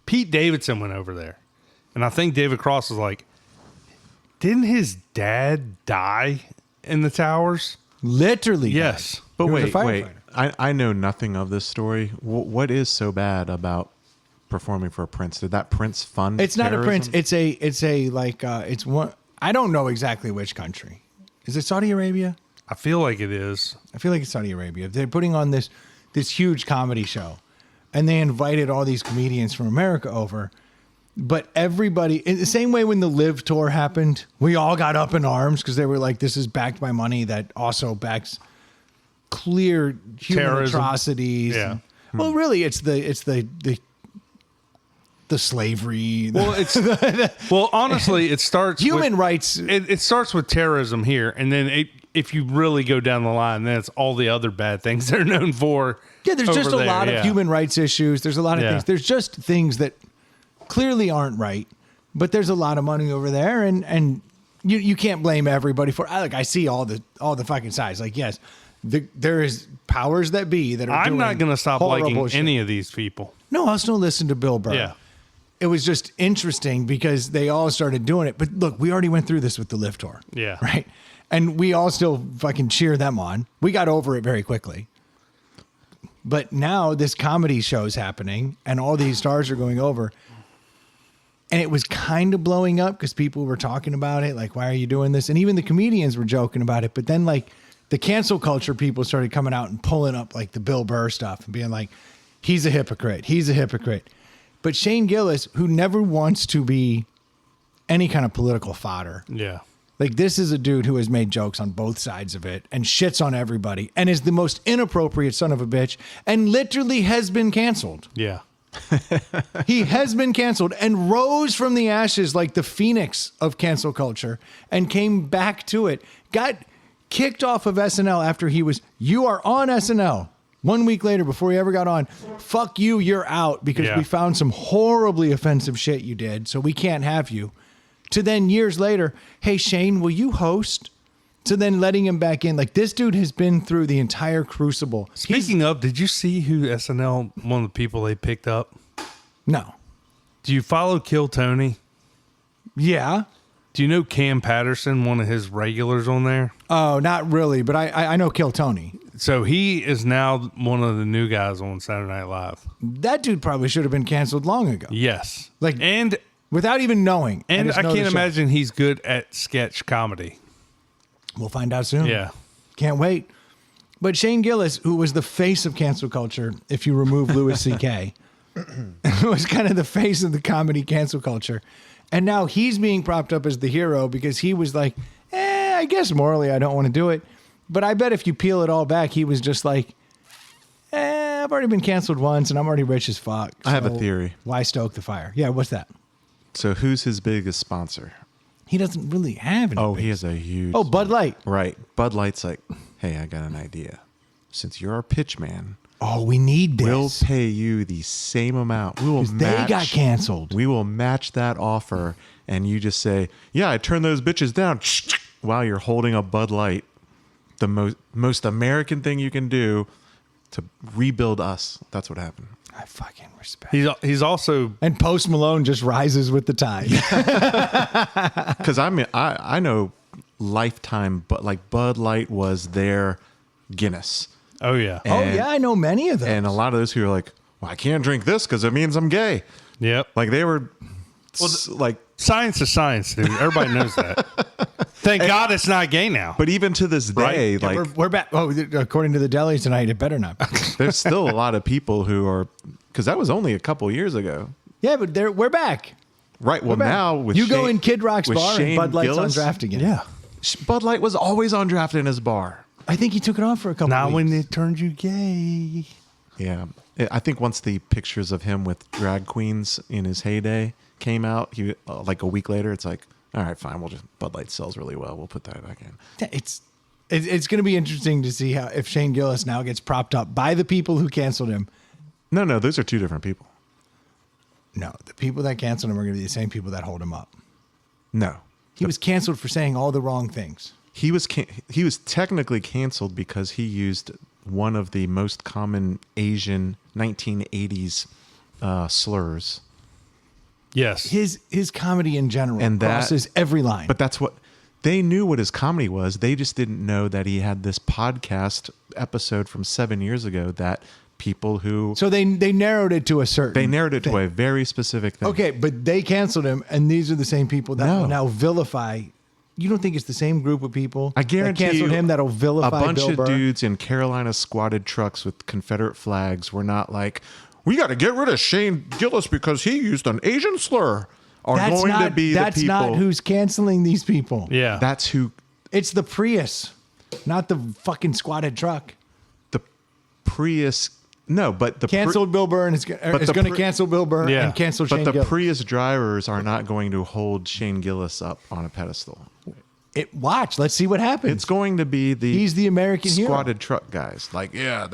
Pete Davidson went over there, and I think David Cross was like, didn't his dad die in the towers? Literally. Yes. But He was a wait. firefighter. I know nothing of this story. What is so bad about performing for a prince? Did that prince fund It's not a prince. terrorism? It's one. I don't know exactly which country. Is it Saudi Arabia? I feel like it is. I feel like it's Saudi Arabia. They're putting on this huge comedy show, and they invited all these comedians from America over. But everybody, in the same way when the Live tour happened, we all got up in arms because they were like, "This is backed by money that also backs clear human Terrorism. atrocities." Yeah. Well, really, it's the slavery. Well, well, honestly, it starts human with, rights. It starts with terrorism here, and then if you really go down the line, then it's all the other bad things they're known for. Yeah, there's just a over there, lot yeah. of human rights issues. There's a lot of Yeah. things. There's just things that clearly aren't right, but there's a lot of money over there, and you can't blame everybody for. I see all the fucking sides. Like, yes, there is powers that be that are. I'm not going to stop liking any of these people. No, I'll still listen to Bill Burr. Yeah. It was just interesting because they all started doing it. But look, we already went through this with the Lift Tour. Yeah. Right. And we all still fucking cheer them on. We got over it very quickly. But now this comedy show's happening and all these stars are going over. And it was kind of blowing up because people were talking about it. Like, why are you doing this? And even the comedians were joking about it. But then, like, the cancel culture people started coming out and pulling up, like, the Bill Burr stuff and being like, he's a hypocrite. He's a hypocrite. But Shane Gillis, who never wants to be any kind of political fodder. Yeah. Like, this is a dude who has made jokes on both sides of it and shits on everybody and is the most inappropriate son of a bitch and literally has been canceled. Yeah. He has been canceled and rose from the ashes like the phoenix of cancel culture and came back to it. Got kicked off of SNL after you are on SNL. 1 week later, before he ever got on, fuck you, you're out because we found some horribly offensive shit you did, so we can't have you. To then years later, hey, Shane, will you host? To then letting him back in. Like, this dude has been through the entire crucible. Speaking of, did you see who SNL, one of the people they picked up? No. Do you follow Kill Tony? Yeah. Do you know Cam Patterson, one of his regulars on there? Oh, not really, but I know Kill Tony. So he is now one of the new guys on Saturday Night Live. That dude probably should have been canceled long ago. Yes. And without even knowing. And just I know the can't show. imagine he's good at sketch comedy. We'll find out soon. Yeah. Can't wait. But Shane Gillis, who was the face of cancel culture, if you remove Louis C.K., was kind of the face of the comedy cancel culture. And now he's being propped up as the hero because he was like, I guess morally I don't want to do it. But I bet if you peel it all back, he was just like, I've already been canceled once and I'm already rich as fuck. I have a theory. Why stoke the fire? Yeah, what's that? So who's his biggest sponsor? He doesn't really have any. Oh, he has a huge... Oh, Bud Light. Right. Bud Light's like, hey, I got an idea. Since you're our pitch man, Oh, we need this. we'll pay you the same amount. We will 'Cause they got canceled. We will match that offer. And you just say, yeah, I turned those bitches down while you're holding a Bud Light. The most American thing you can do to rebuild us. That's what happened. I fucking respect. He's also... And Post Malone just rises with the tide. Because I know Lifetime, but like Bud Light was their Guinness. Oh, yeah. Oh, yeah, I know many of those. And a lot of those who are like, well, I can't drink this because it means I'm gay. Yep. Like they were like... Science is science, dude. Everybody knows that. Thank God it's not gay now. But even to this day, Right. like we're back. Oh, according to the deli tonight, it better not be. there's still a lot of people who are... Because that was only a couple years ago. Yeah, but we're back. Right. Well, We're back. now with you go Shane- in Kid Rock's with bar and Shane Bud Light's Gillis- on draft again. yeah. Bud Light was always on draft in his bar. I think he took it off for a couple Now weeks. when they turned you gay. Yeah. I think once the pictures of him with drag queens in his heyday came out, he like a week later, it's like, all right, fine. We'll just... Bud Light sells really well. We'll put that back in. It's going to be interesting to see how if Shane Gillis now gets propped up by the people who canceled him. No, those are two different people. No, the people that canceled him are going to be the same people that hold him up. No. He was canceled for saying all the wrong things. He was technically canceled because he used one of the most common Asian 1980s slurs. Yes. His comedy in general And that- crosses every line. But that's what they knew what his comedy was. They just didn't know that he had this podcast episode from 7 years ago that people who so they narrowed it to a certain. they narrowed it thing. to a very specific thing. Okay, but they canceled him, and these are the same people that No. will now vilify. You don't think it's the same group of people? I guarantee that canceled you him that'll vilify a bunch Bill of Burr? dudes in Carolina squatted trucks with Confederate flags were not like, we got to get rid of Shane Gillis because he used an Asian slur. Are That's going not, to be that's the people. not who's canceling these people. Yeah. That's who It's the Prius, not the fucking squatted truck. the Prius. No, but the Canceled Bill Burr and is going the to Pri- cancel Bill Burr Yeah. and cancel But Shane the Gillis. Prius drivers are not going to hold Shane Gillis up on a pedestal. Watch, let's see what happens. It's going to be the He's the American hero. squatted truck guys. Like, yeah,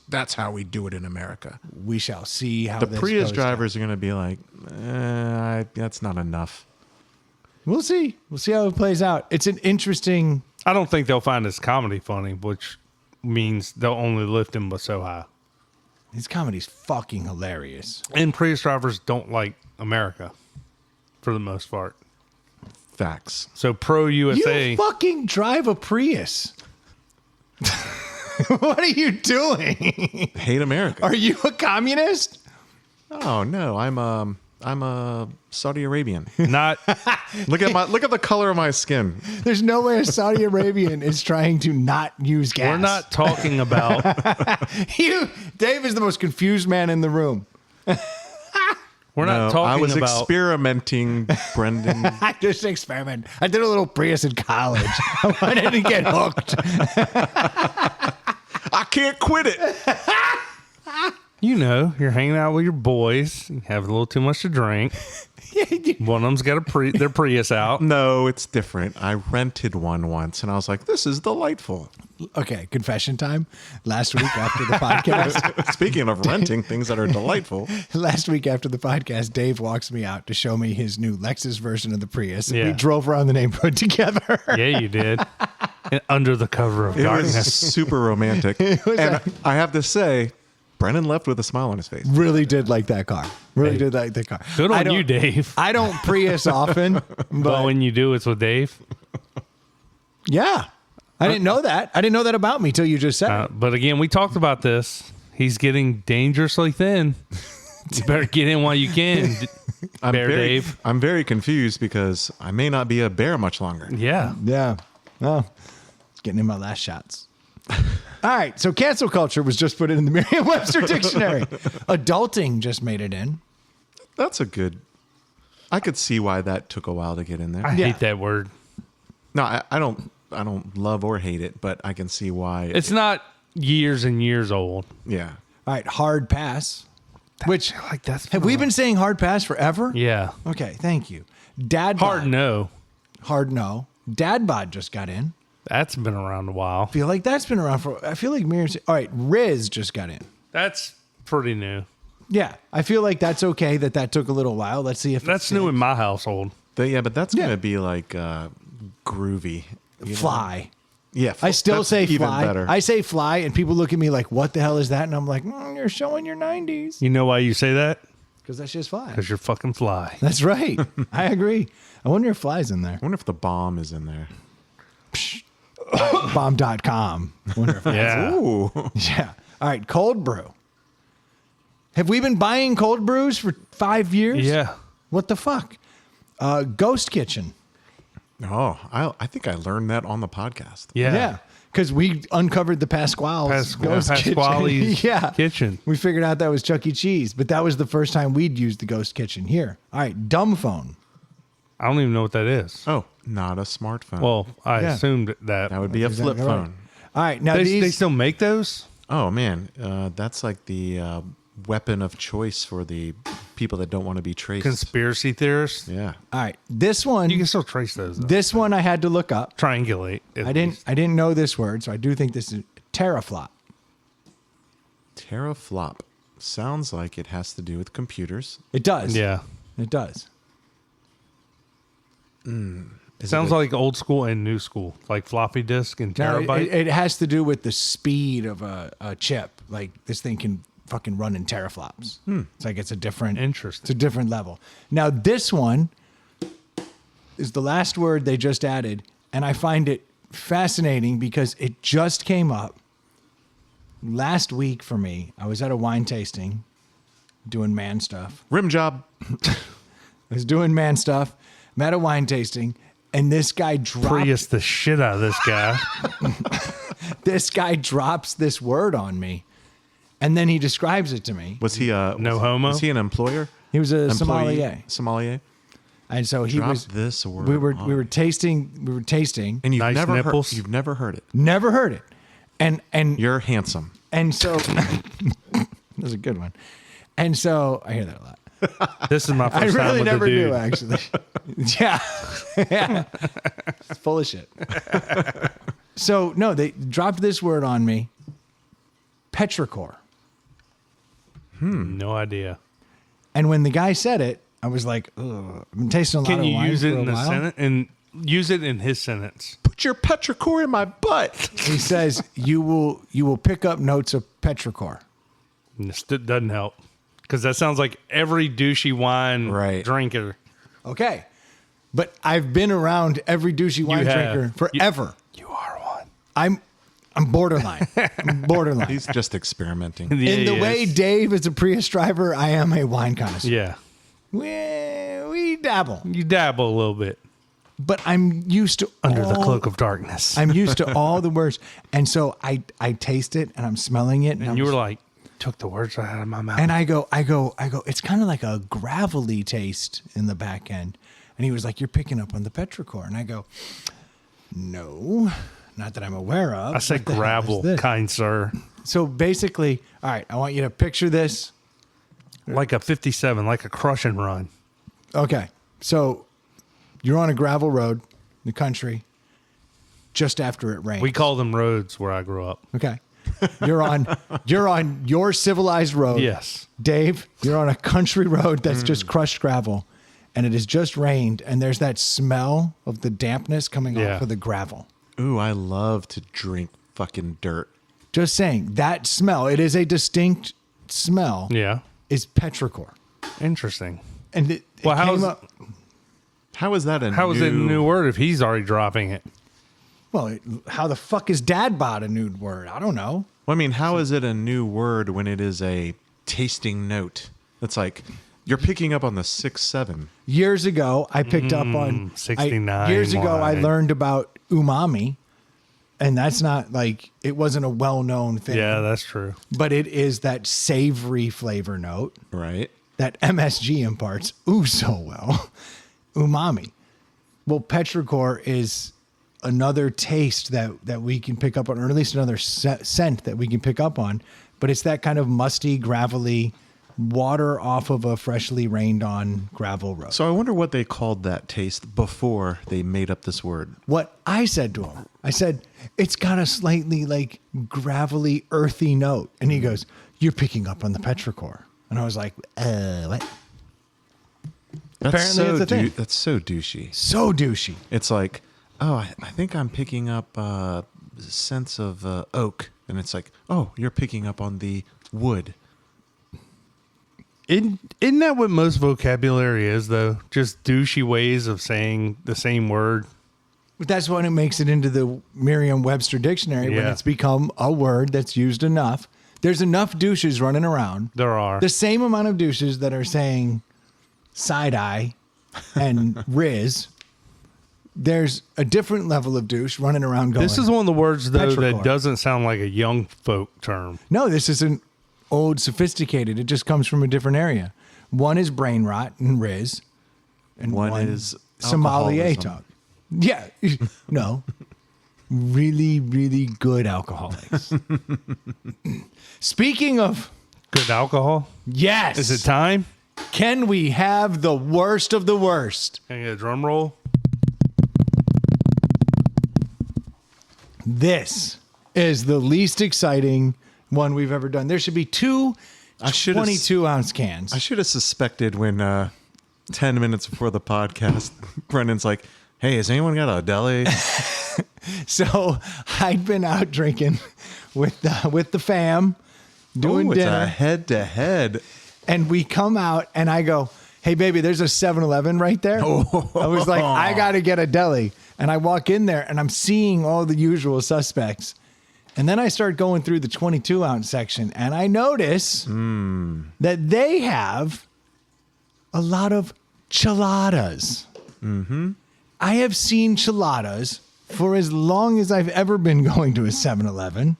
that's how we do it in America. We shall see how The this Prius goes drivers are going to be like, that's not enough. We'll see. We'll see how it plays out. It's an interesting. I don't think they'll find his comedy funny, which means they'll only lift him but so high. His comedy's fucking hilarious. And Prius drivers don't like America for the most part. Facts. So pro USA. You fucking drive a Prius. What are you doing? Hate America. Are you a communist? Oh no, I'm a Saudi Arabian. Not Look at the color of my skin. There's no way a Saudi Arabian is trying to not use gas. we're not talking about Dave is the most confused man in the room. we're not No, talking I was about experimenting, Brendan. I just experiment. I did a little Prius in college. I wanted to get hooked. I can't quit it. you're hanging out with your boys, you have a little too much to drink. One of them's got their Prius out. No, it's different. I rented one once, and I was like, "This is delightful." Okay, confession time. Last week after the podcast, Speaking of renting things that are delightful, last week after the podcast, Dave walks me out to show me his new Lexus version of the Prius. And we Yeah. drove around the neighborhood together. Yeah, you did. And under the cover of it darkness. was super romantic. And I have to say, Brendan left with a smile on his face. Really did like that car. Really did like the car. Good I on don't- you, Dave. I don't Prius often, But but when you do, it's with Dave. yeah. I didn't know that. I didn't know that about me till you just said it. But again, we talked about this. He's getting dangerously thin. You better get in while you can, Bear Dave. I'm very confused because I may not be a bear much longer. Yeah. Yeah. Well, it's getting in my last shots. All right. So cancel culture was just put in the Merriam-Webster dictionary. Adulting just made it in. That's a good. I could see why that took a while to get in there. I Yeah. hate that word. No, I don't love or hate it, but I can see why. It's not years and years old. Yeah. All right. Hard pass. Which Like that's have we been saying hard pass forever? Yeah. Okay. Thank you. Dad Hard bod. no. Hard no. Dad bod just got in. That's been around a while. I feel like that's been around for. I feel like Miriam. All right. Riz just got in. That's pretty new. Yeah. I feel like that's okay that took a little while. Let's see if That's it's new in my household. But that's Yeah. gonna be like groovy. You know? fly. Yeah. I still that's say even fly. better. I say fly, and people look at me like, "What the hell is that?" And I'm like, "You're showing your 90s You know why you say that? because that's just fly." Because you're fucking fly. That's right. I agree. I wonder if fly's in there. I wonder if the bomb is in there. Bomb.com. Wonder if Yeah. Ooh. yeah. All right. Cold brew. Have we been buying cold brews for 5 years? Yeah. What the fuck? Ghost kitchen. Oh, I think I learned that on the podcast. Yeah. Because we uncovered the Pasquale's ghost Pasquale's kitchen. Yeah. kitchen. We figured out that was Chuck E. Cheese, but that was the first time we'd used the ghost kitchen here. All right, dumb phone. I don't even know what that is. Oh, not a smartphone. Well, I Yeah. assumed that. that would be a flip exactly right. phone. All right, now they these. still make those? Oh man, that's like the weapon of choice for the people that don't want to be traced. Conspiracy theorists? Yeah. All right, this one. You can still trace those, though. This one I had to look up. Triangulate. at I didn't. least. I didn't know this word, so I do think this is teraflop. Teraflop sounds like it has to do with computers. It does. Yeah. It does. Is Sounds it like old school and new school, like floppy disk and No, terabyte. it has to do with the speed of a chip. Like this thing can fucking run in teraflops. It's like it's a different. Interesting. It's a different level. Now this one is the last word they just added, and I find it fascinating because it just came up last week for me. I was at a wine tasting, doing man stuff. rim job? I was doing man stuff. I'm at a wine tasting, and this guy dropped. Prius the shit out of this guy. This guy drops this word on me, and then he describes it to me. Was he No homo? Was he an employer? He was a Employee? sommelier, Sommelier. and so he Drop was. this word. We were on. tasting. We were tasting. And you've Nice never nipples. heard. You've never heard it. Never heard it, and You're handsome. so that was a good one. And so I hear that a lot. This is my I first time really with never the dude. knew, actually. Yeah. Yeah. It's full of shit. So, no, they dropped this word on me. Petrachor. No idea. And when the guy said it, I was like, ugh. I've been tasting a lot Can of you wine use it for a in a while. sentence and use it in his sentence? Put your petrachor in my butt. He says you will pick up notes of petrachor. And this doesn't help because that sounds like every douchey wine Right. drinker. Okay, but I've been around every douchey wine have. drinker forever. You are one. I'm borderline. I'm borderline. He's just experimenting. Yeah, In the he way is. Dave is a Prius driver, I am a wine connoisseur. Yeah. We dabble, You dabble a little bit but I'm used to under the all- cloak of darkness. I'm used to all the words, and so I taste it, and I'm smelling it, and I'm you were like, took the words right out of my mouth. and I go. It's kind of like a gravelly taste in the back end, and he was like, "You're picking up on the petrachor," and I go, "No, not that I'm aware of." I said What the hell is gravel, this? kind sir. So basically, all right, I want you to picture this. Like a 57, like a crush and run. Okay, so you're on a gravel road in the country, just after it rains. We call them roads where I grew up. Okay. You're on your civilized road. Yes. Dave, you're on a country road that's just crushed gravel, and it has just rained, and there's that smell of the dampness coming Yeah. off of the gravel. Ooh, I love to drink fucking dirt. Just saying, that smell, it is a distinct smell, Yeah. is petrachor. Interesting. And it Well, came up. How is that How is it a new word if he's already dropping it? Well, how the fuck is dad bought a new word? I don't know. Well, I mean, how is it a new word when it is a tasting note? It's like you're picking up on the 6-7. Years ago, I picked up on 69 years ago, I wine. learned about umami, and that's not like it wasn't a well-known thing. Yeah, that's true. But it is that savory flavor note Right? that MSG imparts so well. Umami. Well, petrachor is another taste that we can pick up on, or at least another scent that we can pick up on. But it's that kind of musty, gravelly water off of a freshly rained on gravel road. So I wonder what they called that taste before they made up this word. What I said to him, I said, it's got a slightly like gravelly, earthy note. And he goes, you're picking up on the petrachor. And I was like, what? That's Apparently so it's a thing. That's so douchey. So douchey. It's like, oh, I think I'm picking up a sense of oak. And it's like, oh, you're picking up on the wood. Isn't that what most vocabulary is, though? Just douchey ways of saying the same word. But that's when it makes it into the Merriam-Webster dictionary, when Yeah. it's become a word that's used enough. There's enough douches running around. There are. The same amount of douches that are saying side-eye and Riz. There's a different level of douche running around going, This is one of the words, though, Petrachor. that doesn't sound like a young folk term. no, this isn't old, sophisticated. It just comes from a different area. One is brain rot and Riz. And One is sommelier alcoholism. talk. Yeah. No. Really, really good alcoholics. Speaking of, Good alcohol? yes. Is it time? Can we have the worst of the worst? Can I get a drum roll? This is the least exciting one we've ever done. There should be two I should have 22-ounce cans. I should have suspected when 10 minutes before the podcast, Brendan's like, hey, has anyone got a deli? So I'd been out drinking with the fam, doing Oh, it's a dinner, head-to-head. and we come out, and I go, "Hey, baby, there's a 7-Eleven right there." I was like, "I got to get a deli," and I walk in there, and I'm seeing all the usual suspects, and then I start going through the 22-ounce section, and I notice that they have a lot of chiladas. Mm-hmm. I have seen chiladas for as long as I've ever been going to a 7-Eleven.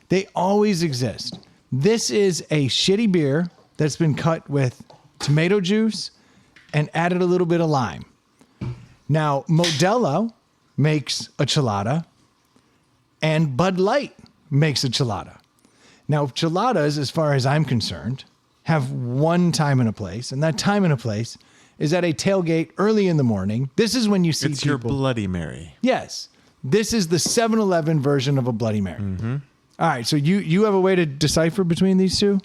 They always exist. This is a shitty beer that's been cut with tomato juice and added a little bit of lime. Now, Modelo makes a chilada and Bud Light makes a chilada. Now, chiladas, as far as I'm concerned, have one time and a place, and that time and a place is at a tailgate early in the morning. This is when you see It's people. your Bloody Mary. Yes. This is the 7-Eleven version of a Bloody Mary. Mm-hmm. All right. So you have a way to decipher between these two?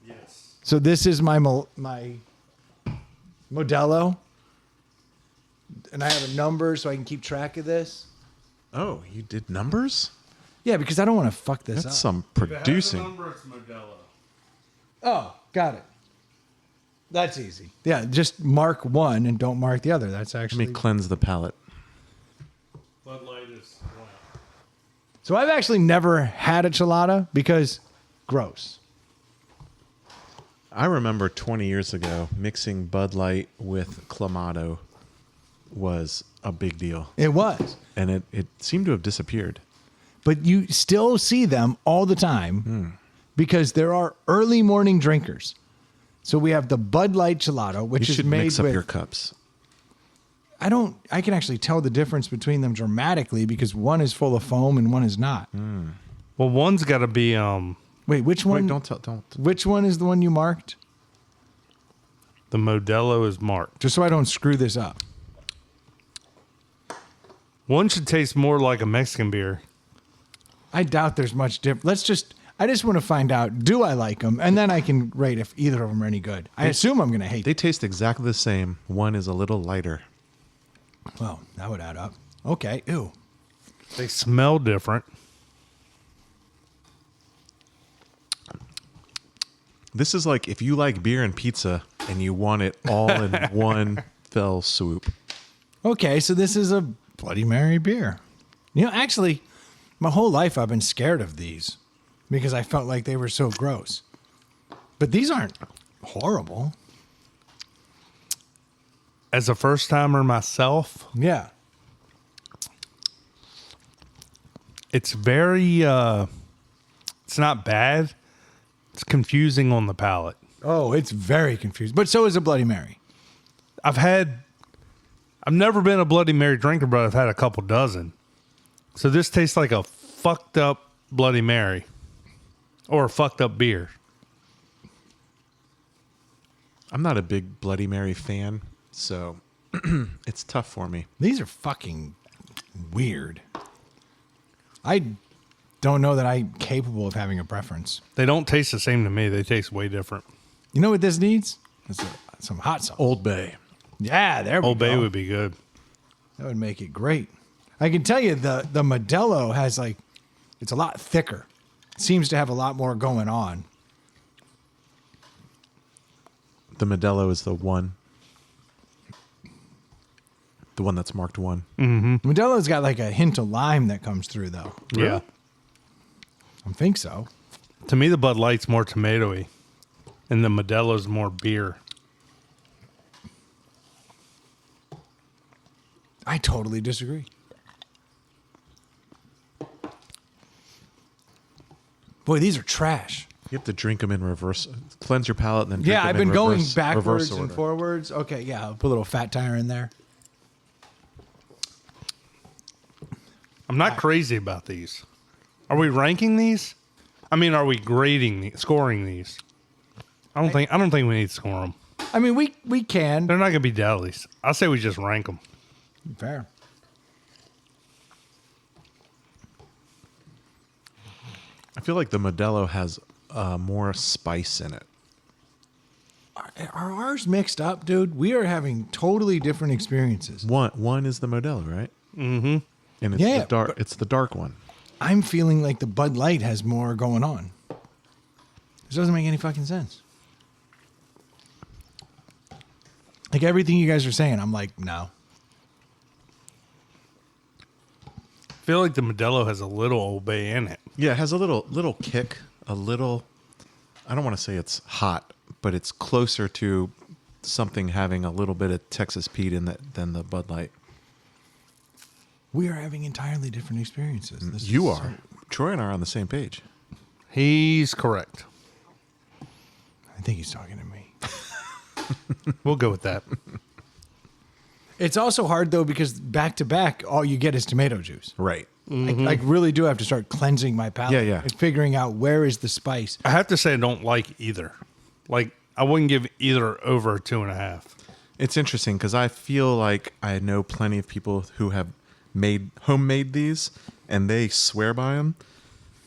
Yes. So this is my Modelo. And I have a number so I can keep track of this. Oh, you did numbers? Yeah, because I don't want to fuck this That's up. some producing. It's Modelo. Oh, got it. That's easy. Yeah, just mark one and don't mark the other. That's Let actually... me cleanse the palate. Bud Light is So I've actually never had a chelada because gross. I remember 20 years ago mixing Bud Light with Clamato was a big deal. It was. And it seemed to have disappeared. But you still see them all the time because there are early morning drinkers. So we have the Bud Light gelato, which You is should made mix up with... your cups. I can actually tell the difference between them dramatically because one is full of foam and one is not. well, one's got to be Wait, which one? Wait, don't. Which one is the one you marked? the Modelo is marked. Just so I don't screw this up. One should taste more like a Mexican beer. I doubt there's much difference. I just want to find out, do I like them? And then I can rate if either of them are any good. I assume I'm going to hate They them. taste exactly the same. One is a little lighter. Well, that would add up. Okay. Ew. They smell different. This is like if you like beer and pizza and you want it all in one fell swoop. Okay, so this is a Bloody Mary beer. You know, actually, my whole life I've been scared of these because I felt like they were so gross. But these aren't horrible. As a first timer myself, Yeah. it's very it's not bad. It's confusing on the palate. Oh, it's very confusing. But so is a Bloody Mary. I've never been a Bloody Mary drinker, but I've had a couple dozen. So this tastes like a fucked up Bloody Mary or a fucked up beer. I'm not a big Bloody Mary fan, so it's tough for me. These are fucking weird. I don't know that I'm capable of having a preference. They don't taste the same to me. They taste way different. You know what this needs? Some hot sauce. Old Bay. Yeah, there we Old go. Bay would be good. That would make it great. I can tell you the Modelo has it's a lot thicker. It seems to have a lot more going on. The Modelo is the one that's marked one. Modelo's got like a hint of lime that comes through though. Yeah. I think so. To me, the Bud Light's more tomatoey, and the Modelo's more beer. I totally disagree. Boy, these are trash. You have to drink them in reverse. Cleanse your palate and then drink Yeah, them I've in been going reverse backwards and order. forwards. Okay, yeah, I'll put a little fat tire in there. I'm not crazy about these. Are we ranking these? I mean, are we scoring these? I don't think we need to score them. I mean, we can. They're not going to be delis. I say we just rank them. Fair. I feel like the Modelo has more spice in it. Are ours mixed up, dude? We are having totally different experiences. One is the Modelo, right? Mm-hmm. And it's Yeah, the dark. but- It's the dark one. I'm feeling like the Bud Light has more going on. This doesn't make any fucking sense. Like everything you guys are saying, I'm like, no. I feel like the Modelo has a little Old Bay in it. Yeah, it has a little kick. A little. I don't want to say it's hot, but it's closer to something having a little bit of Texas Pete in it than the Bud Light. We are having entirely different experiences. This You is are. Troy and I are on the same page. He's correct. I think he's talking to me. We'll go with that. It's also hard though because back to back, all you get is tomato juice. Right. I really do have to start cleansing my palate. Yeah, yeah. And figuring out where is the spice. I have to say I don't like either. Like, I wouldn't give either over a 2.5. It's interesting because I feel like I know plenty of people who have homemade these and they swear by them.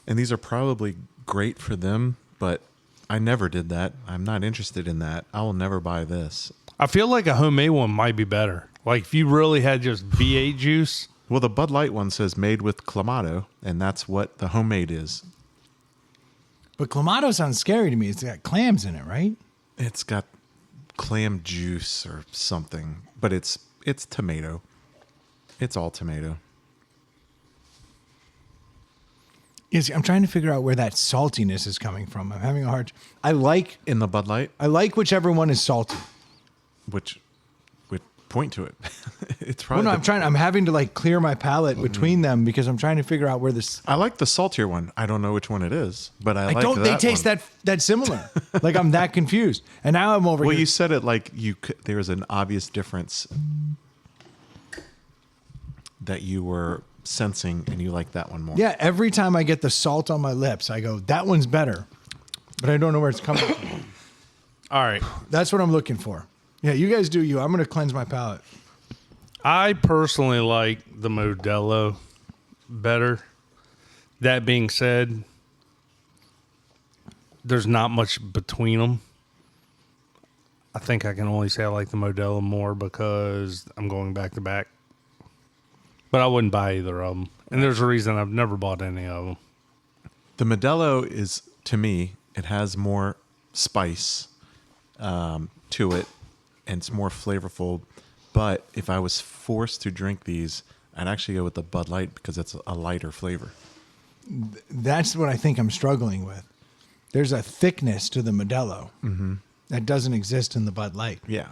And these are probably great for them, but I never did that. I'm not interested in that. I will never buy this. I feel like a homemade one might be better. Like if you really had just V8 juice. Well, the Bud Light one says made with Clamato, and that's what the homemade is. But Clamato sounds scary to me. It's got clams in it, right? It's got clam juice or something, but it's tomato. It's all tomato. Yes, I'm trying to figure out where that saltiness is coming from. I'm having a hard. I like In the Bud Light, whichever one is salty. which would point to it. It's Well, probably. no, I'm having to like clear my palate between them because I'm trying to figure out where this. I like the saltier one. I don't know which one it is, but I like don't. They that taste one. that similar. Like I'm that confused, and now I'm over Well, here. you said it like there's an obvious difference that you were sensing, and you like that one more. Yeah, every time I get the salt on my lips, I go, that one's better. But I don't know where it's coming from. All right. That's what I'm looking for. Yeah, you guys do you. I'm going to cleanse my palate. I personally like the Modelo better. That being said, there's not much between them. I think I can only say I like the Modelo more because I'm going back to back. But I wouldn't buy either of them. And there's a reason I've never bought any of them. The Modelo is, to me, it has more spice to it, and it's more flavorful. But if I was forced to drink these, I'd actually go with the Bud Light because it's a lighter flavor. That's what I think I'm struggling with. There's a thickness to the Modelo that doesn't exist in the Bud Light. Yeah.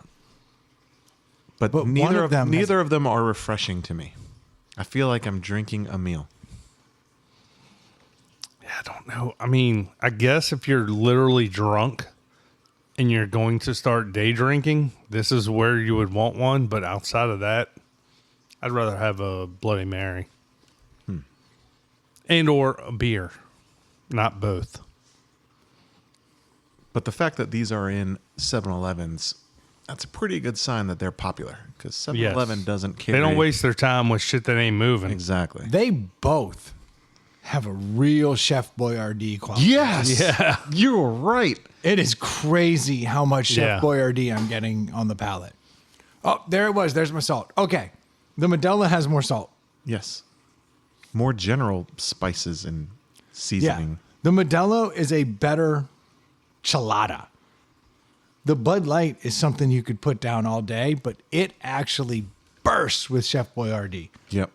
But one neither of them has- neither of them are refreshing to me. I feel like I'm drinking a meal. Yeah, I don't know. I mean, I guess if you're literally drunk and you're going to start day drinking, this is where you would want one. But outside of that, I'd rather have a Bloody Mary and or a beer, not both. But the fact that these are in 7-Elevens, that's a pretty good sign that they're popular because 7-Eleven Yes. doesn't carry. They don't waste their time with shit that ain't moving. Exactly. They both have a real Chef Boyardee quality. Yes. Yeah. You're right. It is crazy how much Chef Yeah. Boyardee I'm getting on the palate. Oh, there it was. There's my salt. Okay. The Modelo has more salt. Yes. More general spices and seasoning. The Modelo is a better chelada. The Bud Light is something you could put down all day, but it actually bursts with Chef Boyardee. Yep.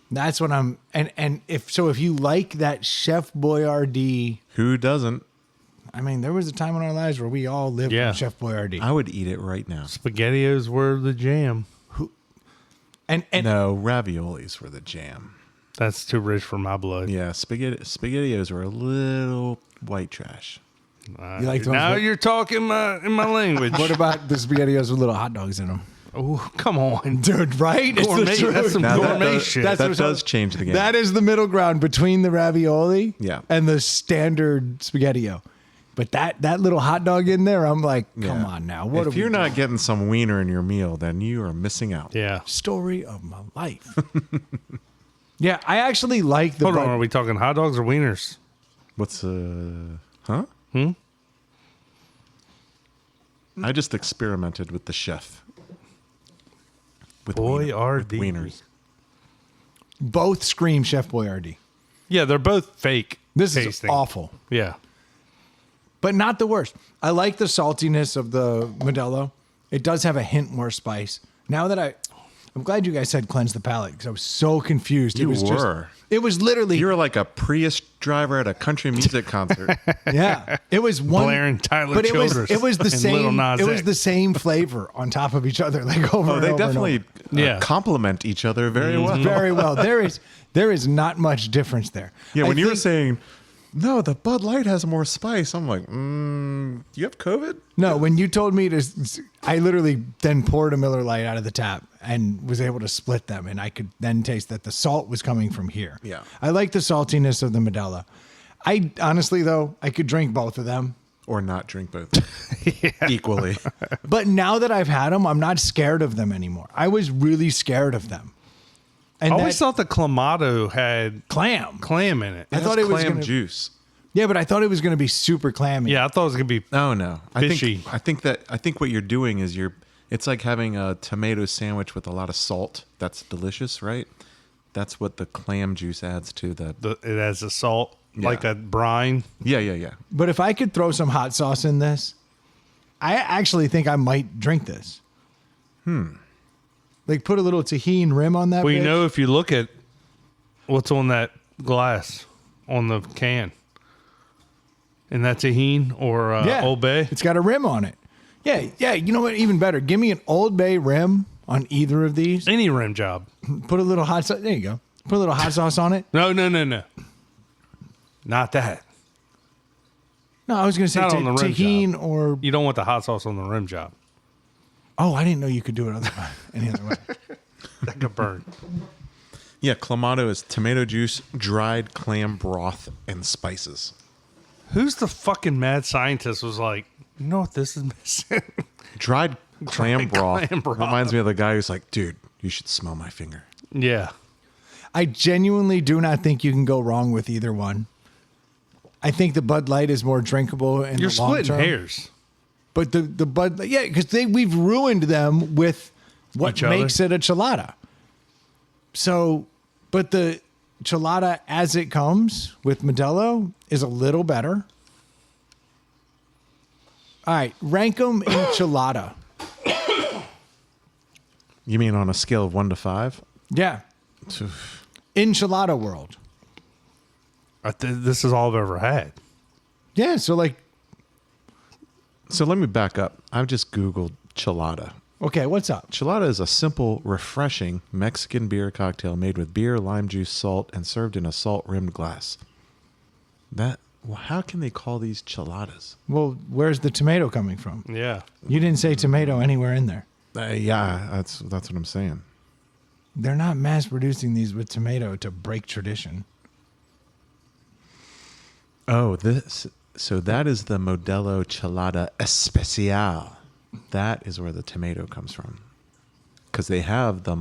That's what I'm and if you like that Chef Boyardee, Who doesn't? I mean, there was a time in our lives where we all lived Yeah. on Chef Boyardee. I would eat it right now. SpaghettiOs were the jam. And No, raviolis were the jam. That's too rich for my blood. Yeah, SpaghettiOs were a little white trash. you like the ones Now with- you're talking in my language. what about the SpaghettiOs with little hot dogs in them? Oh, come on. Dude, right? It's the Gourmet, truth. that's some Now that gourmet does- shit. That's that what's- does change the game. That is the middle ground between the ravioli Yeah. and the standard SpaghettiO. But that little hot dog in there, I'm like, come Yeah. on now. What if are we you're not doing? getting some wiener in your meal, then you are missing out. Yeah. Story of my life. Yeah, I actually like the Hold on, Bud- are we talking hot dogs or wieners? What's huh? I just experimented with the chef. With Boyardee. wieners. both scream Chef Boyardee. Yeah, they're both fake. This tasting. is awful, Yeah. but not the worst. I like the saltiness of the Modelo. It does have a hint more spice. Now that I'm glad you guys said cleanse the palate because I was so confused. You it was were. It was literally. You're like a Prius driver at a country music concert. Yeah, it was one. Blaring Tyler but Childers it was the and Lil same. Nas It was X. the same flavor on top of each other, like over. Oh, and they over and definitely over. Yeah. complement each other very well. Very well. There is not much difference there. Yeah, I when you were think- saying, no, the Bud Light has more spice, I'm like, do you have COVID? No, when you told me to, I literally then poured a Miller Lite out of the tap and was able to split them, and I could then taste that the salt was coming from here. Yeah. I like the saltiness of the Modelo. I honestly though, I could drink both of them. Or not drink both equally. But now that I've had them, I'm not scared of them anymore. I was really scared of them. And I always that thought the Clamato had clam. clam in it. I thought it was clam gonna, juice. Yeah, but I thought it was going to be super clammy. Yeah, I thought it was going to be. Oh no, Fishy. I think what you're doing is you're It's like having a tomato sandwich with a lot of salt. That's delicious, right? That's what the clam juice adds to the. It has a salt, like Yeah. a brine. Yeah. But if I could throw some hot sauce in this, I actually think I might drink this. Like put a little tahini rim on that. Well, you bitch. know, if you look at what's on that glass on the can, and that's tahini or Old Bay. It's got a rim on it. Yeah. You know what? Even better. Give me an Old Bay rim on either of these. Any rim job. Put a little hot sauce. There you go. Put a little hot sauce on it. No. Not that. No, I was going to say Not on the rim tahini job. or. You don't want the hot sauce on the rim job. Oh, I didn't know you could do it any other way. That could burn. Yeah, clamato is tomato juice, dried clam broth, and spices. Who's the fucking mad scientist was like, you know what this is missing? Dried clam broth clam broth. reminds me of the guy who's like, dude, you should smell my finger. Yeah. I genuinely do not think you can go wrong with either one. I think the Bud Light is more drinkable in You're the long splitting term. hairs. But the Bud, yeah, because we've ruined them with what Each other? makes it a chelada. So, but the chelada as it comes with Modelo is a little better. All right, rank them in chelada. You mean on a scale of 1 to 5? Yeah, enchilada world. This is all I've ever had. Yeah, so like, So let me back up. I've just Googled chelada. okay, what's up? Chelada is a simple, refreshing Mexican beer cocktail made with beer, lime juice, salt, and served in a salt-rimmed glass. How can they call these cheladas? Well, where's the tomato coming from? Yeah. You didn't say tomato anywhere in there. Yeah, that's what I'm saying. They're not mass producing these with tomato to break tradition. Oh, so that is the Modelo Chelada Especial. That is where the tomato comes from. Because they have the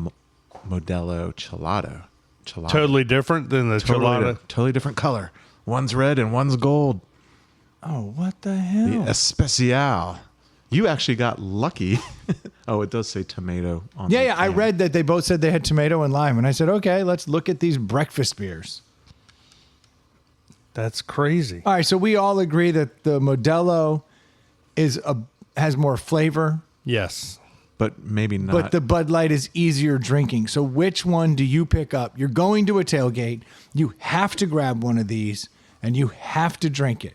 Modelo Chelada. Totally different than the chelada. Totally different color. One's red and one's gold. Oh, what the hell? The Especial. You actually got lucky. Oh, it does say tomato on Yeah, the yeah. I can. read that they both said they had tomato and lime, and I said, okay, let's look at these breakfast beers. That's crazy. All right, so we all agree that the Modelo has more flavor, Yes. But maybe not. but the Bud Light is easier drinking. So which one do you pick up? You're going to a tailgate. You have to grab one of these, and you have to drink it.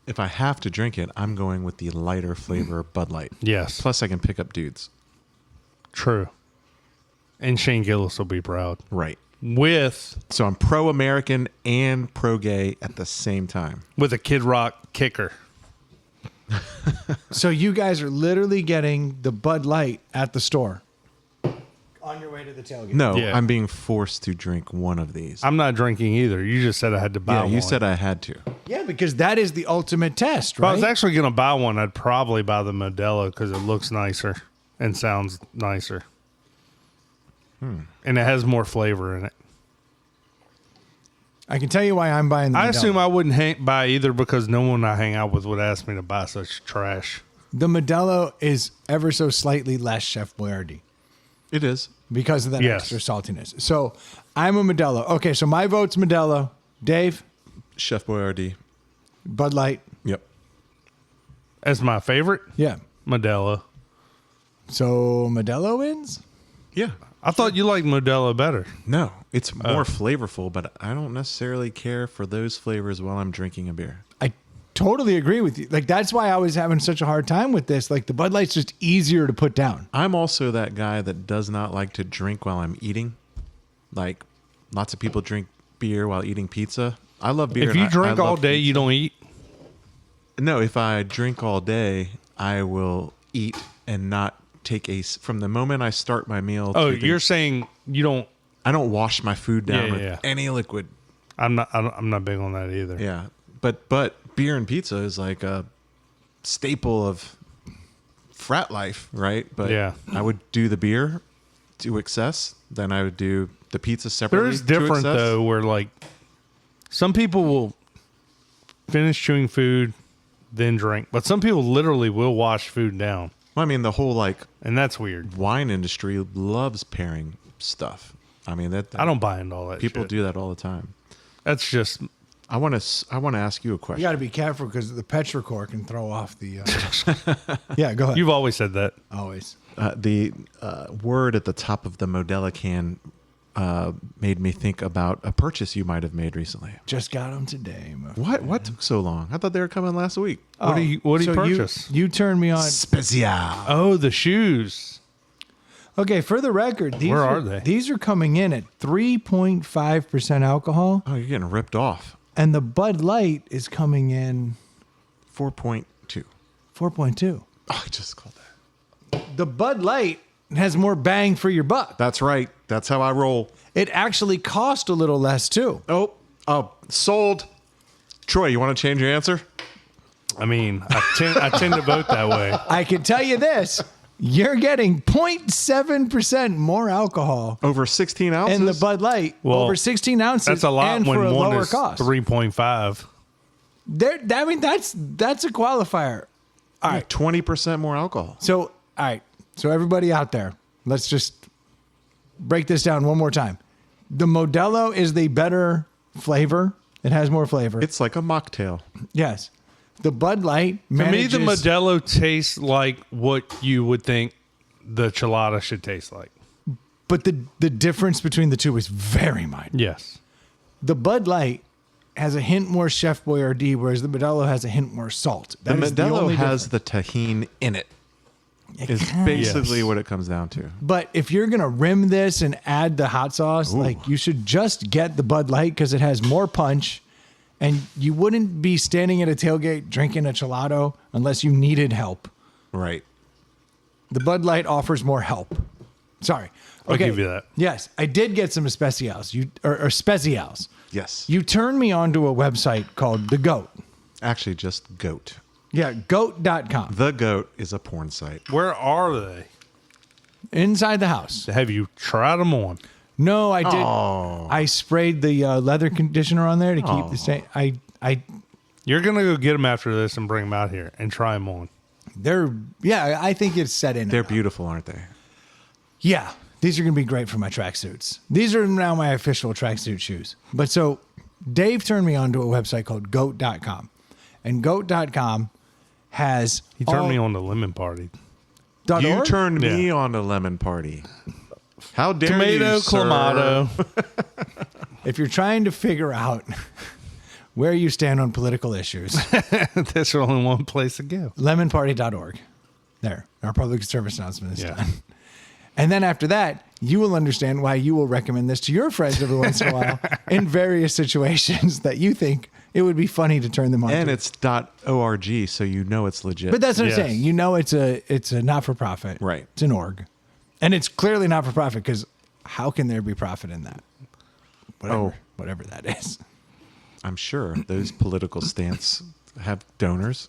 If I have to drink it, I'm going with the lighter flavor Bud Light. Yes. Plus, I can pick up dudes. True. And Shane Gillis will be proud. Right. With So I'm pro-American and pro-gay at the same time. a Kid Rock kicker. So you guys are literally getting the Bud Light at the store on your way to the tailgate. No, Yeah. I'm being forced to drink one of these. I'm not drinking either. You just said I had to buy Yeah, one. you said I had to. Yeah, because that is the ultimate test, If I right? was actually going to buy one, I'd probably buy the Modelo because it looks nicer and sounds nicer. And it has more flavor in it. I can tell you why I'm buying the I Modelo. assume I wouldn't buy either because no one I hang out with would ask me to buy such trash. The Modelo is ever so slightly less Chef Boyardee It is. because of that Yes. extra saltiness. So I'm a Modelo. Okay, so my vote's Modelo. Dave, Chef Boyardee. Bud Light. Yep. As my favorite, Yeah. Modelo. So Modelo wins? Yeah. I thought you liked Modelo better. No, it's more flavorful, but I don't necessarily care for those flavors while I'm drinking a beer. I totally agree with you. Like, that's why I was having such a hard time with this. Like, the Bud Light's just easier to put down. I'm also that guy that does not like to drink while I'm eating. Like, lots of people drink beer while eating pizza. I love beer. If and you I drink all love day, pizza. you don't eat. No, if I drink all day, I will eat and not take from the moment I start my meal. Oh, to the- you're saying you don't. I don't wash my food down Yeah, with yeah. any liquid. I'm not big on that either. Yeah, but beer and pizza is like a staple of frat life, right? But Yeah. I would do the beer to excess, then I would do the pizza separately. There is to different excess. though, where like some people will finish chewing food, then drink, but some people literally will wash food down. Well, I mean, the whole like And that's weird. wine industry loves pairing stuff. I mean, that I don't buy into all that people shit. do that all the time. That's just I want to ask you a You question. got to be careful because the petrachor can throw off the. Yeah, go ahead. you've always said that. Always. The word at the top of the Modella can made me think about a purchase you might have made recently. Just got them today. What took so long? I thought they were coming last week. What do you purchase? You turned me on. Special. Oh, the shoes. Okay, for the record, Where are they? These are coming in at 3.5% alcohol, Oh, you're getting ripped off. and the Bud Light is coming in 4.2. 4.2. Oh, I just called that. The Bud Light has more bang for your buck. That's right. That's how I roll. It actually cost a little less too. Oh, sold. Troy, you want to change your answer? I mean, I tend to vote that way. I can tell you this. You're getting 0.7% more alcohol Over 16 ounces? in the Bud Light, Well, over 16 ounces, That's a lot and for when a one lower is cost. 3.5. I mean, that's a qualifier. All right. 20% more alcohol. So, all right. So, everybody out there, let's just break this down one more time. The Modelo is the better flavor. It has more flavor. It's like a mocktail. Yes. The Bud Light To manages, me, the Modelo tastes like what you would think the Chelada should taste like. but the difference between the two is very minor. Yes. The Bud Light has a hint more Chef Boyardee, whereas the Modelo has a hint more salt. The That is Modelo only has difference. the tahini in it. Is kinda- basically Yes. what it comes down to. But if you're gonna rim this and add the hot sauce, like you should just get the Bud Light because it has more punch, and you wouldn't be standing at a tailgate drinking a gelato unless you needed help. Right. The Bud Light offers more help. Sorry. I'll give you that. Yes, I did get some specials. Or specials. Yes. You turned me onto a website called The Goat. Actually, just goat. Yeah, goat.com. The Goat is a porn site. Where are they? Inside the house. Have you tried them on? No, I did. Oh. I sprayed the leather conditioner on there to keep the stain. I You're going to go get them after this and bring them out here and try them on. I think it's set in. They're enough. beautiful, aren't they? Yeah, these are going to be great for my tracksuits. These are now my official tracksuit shoes. But so Dave turned me on to a website called goat.com. And goat.com has He turned me on to Lemon Party. You .org? turned me Yeah. on to Lemon Party. How dare Tomato, you, sir? clamato. If you're trying to figure out where you stand on political issues, There's only one place to go. lemonparty.org. There, our public service announcement is Yeah. done. And then after that, you will understand why you will recommend this to your friends every once in a while in various situations that you think it would be funny to turn them on. And to. it's .org, so you know it's legit. But that's what Yes. I'm saying. You know, it's a not for profit. Right. It's an org, and it's clearly not for profit because how can there be profit in that? Whatever that is. I'm sure those political stance have donors.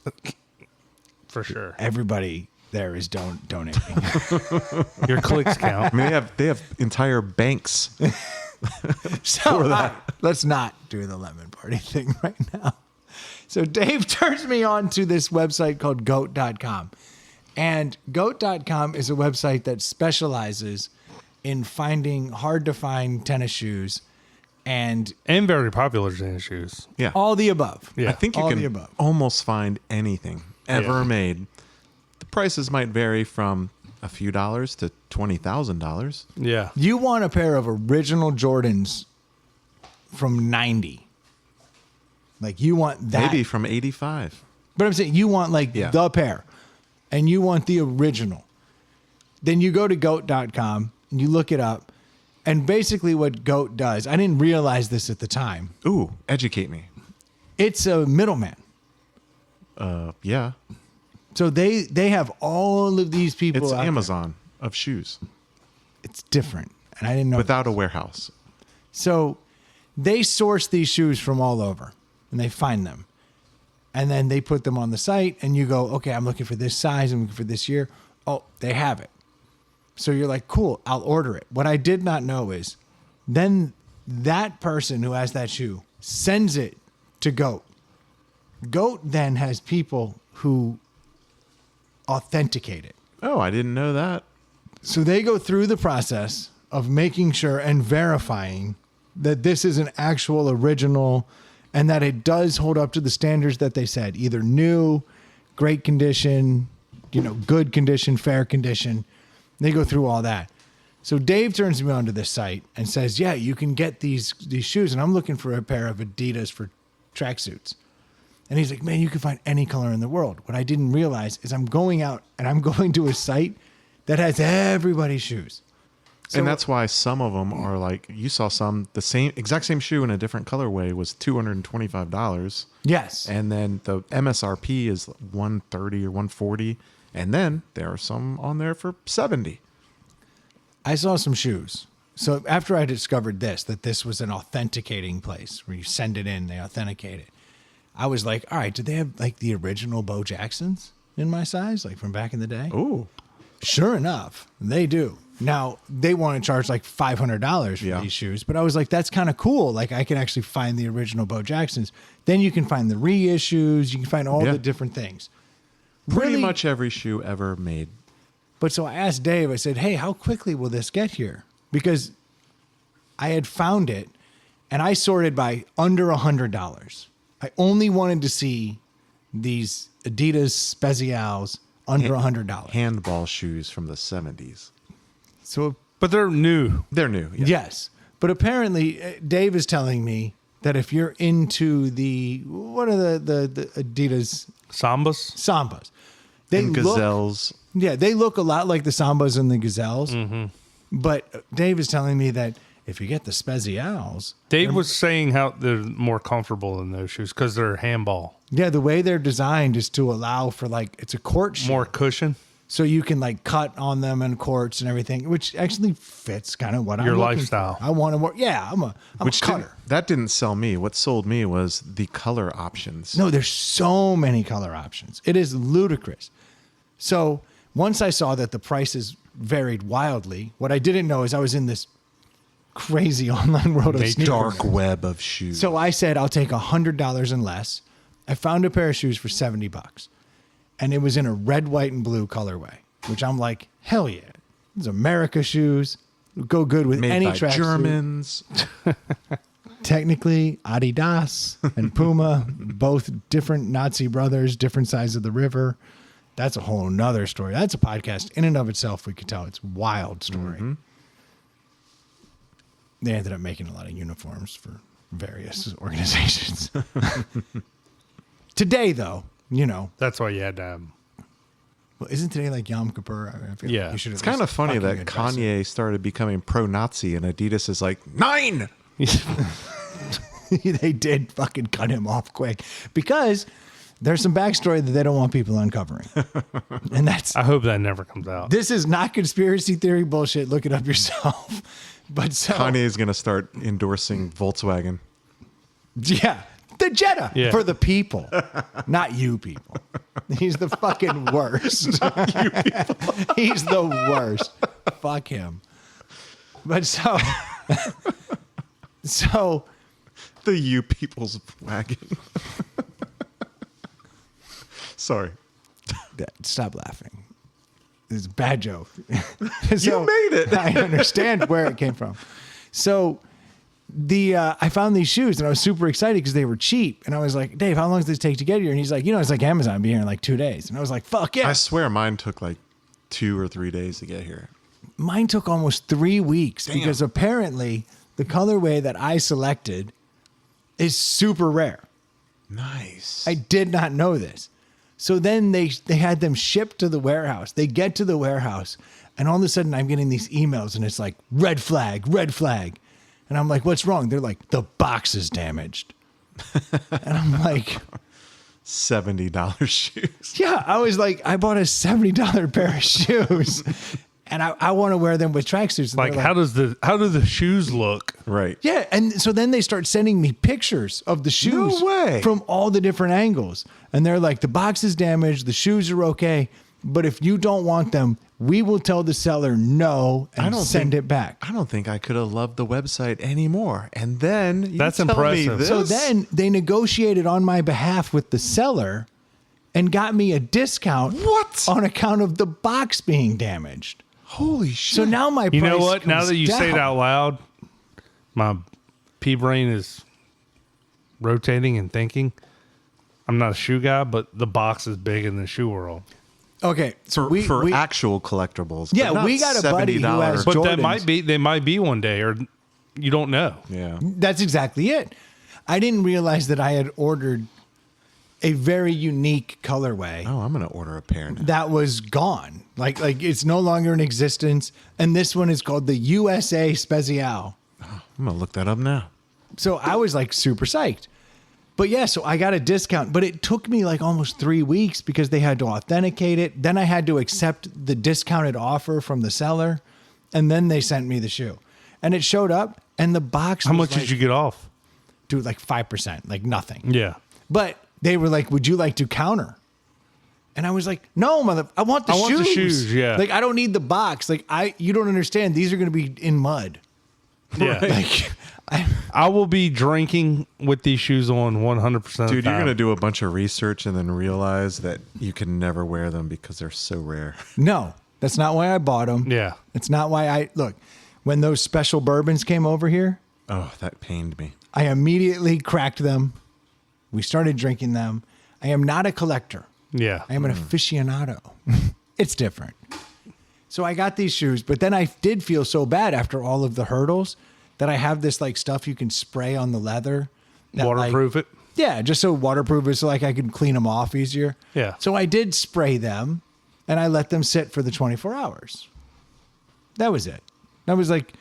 For sure. Everybody there is donating. Your clicks I count. mean, they have entire banks. So let's not do the lemon party thing right now. So Dave turns me on to this website called goat.com. And goat.com is a website that specializes in finding hard to find tennis shoes and And very popular tennis shoes. Yeah. all the above. Yeah. I think you all the can above. almost find anything ever Yeah. made. The prices might vary from a few dollars to $20,000. Yeah. You want a pair of original Jordans from 90. Like you want that. Maybe from 85. But I'm saying you want like Yeah. the pair and you want the original. Then you go to goat.com and you look it up. And basically what Goat does, I didn't realize this at the time. Ooh, educate me. It's a middleman. Yeah. So they have all of these people. It's out there. Amazon of shoes It's different. And I didn't know. without a warehouse. So they source these shoes from all over and they find them. And then they put them on the site and you go, okay, I'm looking for this size. I'm looking for this year. Oh, they have it. So you're like, cool, I'll order it. What I did not know is then that person who has that shoe sends it to Goat. Goat then has people who authenticate it, Oh, I didn't know that. So they go through the process of making sure and verifying that this is an actual original and that it does hold up to the standards that they said, either new, great condition, good condition, fair condition. They go through all that. So Dave turns me onto this site and says, yeah, you can get these shoes. And I'm looking for a pair of Adidas for tracksuits. And he's like, man, you can find any color in the world. What I didn't realize is I'm going out and I'm going to a site that has everybody's shoes. So, and that's why some of them are like, you saw some, the exact same shoe in a different colorway was $225. yes. And then the MSRP is $130 or $140. And then there are some on there for $70. I saw some shoes. So after I discovered that this was an authenticating place where you send it in, they authenticate it. I was like, all right, did they have like the original Bo Jacksons in my size, like from back in the day? Ooh. Sure enough, they do. Now, they want to charge like $500 for these shoes, but I was like, that's kind of cool. Like, I can actually find the original Bo Jacksons. Then you can find the reissues. You can find all the different things. Pretty much every shoe ever made. But so I asked Dave, I said, hey, how quickly will this get here? Because I had found it, and I sorted by under $100. I only wanted to see these Adidas Specials under $100. Handball shoes from the 70s. So, But they're new. They're new. Yeah. yes. But apparently, Dave is telling me that if you're into what are the Adidas Sambas. They And look, Gazelles. yeah, they look a lot like the Sambas and the Gazelles. Mm-hmm. But Dave is telling me that if you get the Specials, Dave was saying how they're more comfortable than those shoes because they're handball. yeah, the way they're designed is to allow for like, it's a court shoe. More cushion. So you can like cut on them and courts and everything, which actually fits kind of what Your I'm looking lifestyle. for. I want to work. Yeah, I'm a cutter. That didn't sell me. What sold me was the color options. No, there's so many color options. It is ludicrous. So once I saw that the prices varied wildly, what I didn't know is I was in this crazy online world of sneakers. Dark web of shoes. So I said, I'll take $100 and less. I found a pair of shoes for $70. And it was in a red, white, and blue colorway, which I'm like, hell yeah. These America shoes go good with made any by tracksuit. Germans. Technically, Adidas and Puma, both different Nazi brothers, different sides of the river. That's a whole nother story. That's a podcast in and of itself. We could tell it's a wild story. Mm-hmm. They ended up making a lot of uniforms for various organizations. Today, though, That's why you had to have them. well, isn't today like Yom Kippur? I feel Yeah. like you should It's at kind of least funny fucking that address it. Kanye started becoming pro-Nazi and Adidas is like, 9! They did fucking cut him off quick because there's some backstory that they don't want people uncovering. And I hope that never comes out. this is not conspiracy theory bullshit. Look it up yourself. But so, Kanye is going to start endorsing Volkswagen. yeah, the Jetta Yeah. for the people, not you people. He's the fucking worst. He's the worst. Fuck him. But so The you people's wagon. Sorry. stop laughing. It's a bad joke. You made it. I understand where it came from. So I found these shoes and I was super excited because they were cheap. And I was like, Dave, how long does this take to get here? And he's like, it's like Amazon, I'll be here in like 2 days. And I was like, fuck yeah. I swear mine took like 2 or 3 days to get here. Mine took almost 3 weeks because apparently the colorway that I selected is super rare. Nice. I did not know this. So then they had them shipped to the warehouse. They get to the warehouse and all of a sudden I'm getting these emails and it's like red flag, red flag. And I'm like, what's wrong? They're like, the box is damaged. And I'm like, $70 shoes. yeah, I was like, I bought a $70 pair of shoes and I want to wear them with tracksuits. And Like, they're how do the shoes look? Right. yeah, and so then they start sending me pictures of the shoes No way. from all the different angles. And they're like, the box is damaged, the shoes are okay, but if you don't want them, we will tell the seller no and send it back. I don't think I could have loved the website anymore. And then That's tell impressive. Me this? So then they negotiated on my behalf with the seller and got me a discount. What? On account of the box being damaged. Holy shit. So now my You price know what? Now comes that you say it down. out loud, my pea brain is rotating and thinking. I'm not a shoe guy, but the box is big in the shoe world. Okay, so for actual collectibles. Yeah, but not we got a buddy who $70. has But Jordans. they might be one day, or you don't know. Yeah. That's exactly it. I didn't realize that I had ordered a very unique colorway Oh, I'm going to order a pair now. that was gone. Like it's no longer in existence. And this one is called the USA Special. I'm going to look that up now. So I was like super psyched. But yeah, so I got a discount, but it took me like almost 3 weeks because they had to authenticate it. Then I had to accept the discounted offer from the seller. And then they sent me the shoe. And it showed up and the box How was much like, did you get off? dude, like 5%, like nothing. Yeah. But they were like, would you like to counter? And I was like, no, I want the I shoes. want the shoes, yeah. Like, I don't need the box. Like, you don't understand. These are going to be in mud. Yeah. Like, I will be drinking with these shoes on 100% Dude, you're going to do a bunch of research and then realize that you can never wear them because they're so rare. no, that's not why I bought them. Yeah. It's not why look, when those special bourbons came over here, Oh, that pained me. I immediately cracked them. We started drinking them. I am not a collector. Yeah. I am an aficionado. It's different. So I got these shoes, but then I did feel so bad after all of the hurdles that I have this like stuff you can spray on the leather. that, Waterproof like, it. Yeah, just so waterproof is so like I can clean them off easier. Yeah. So I did spray them and I let them sit for the 24 hours. That was it. That was like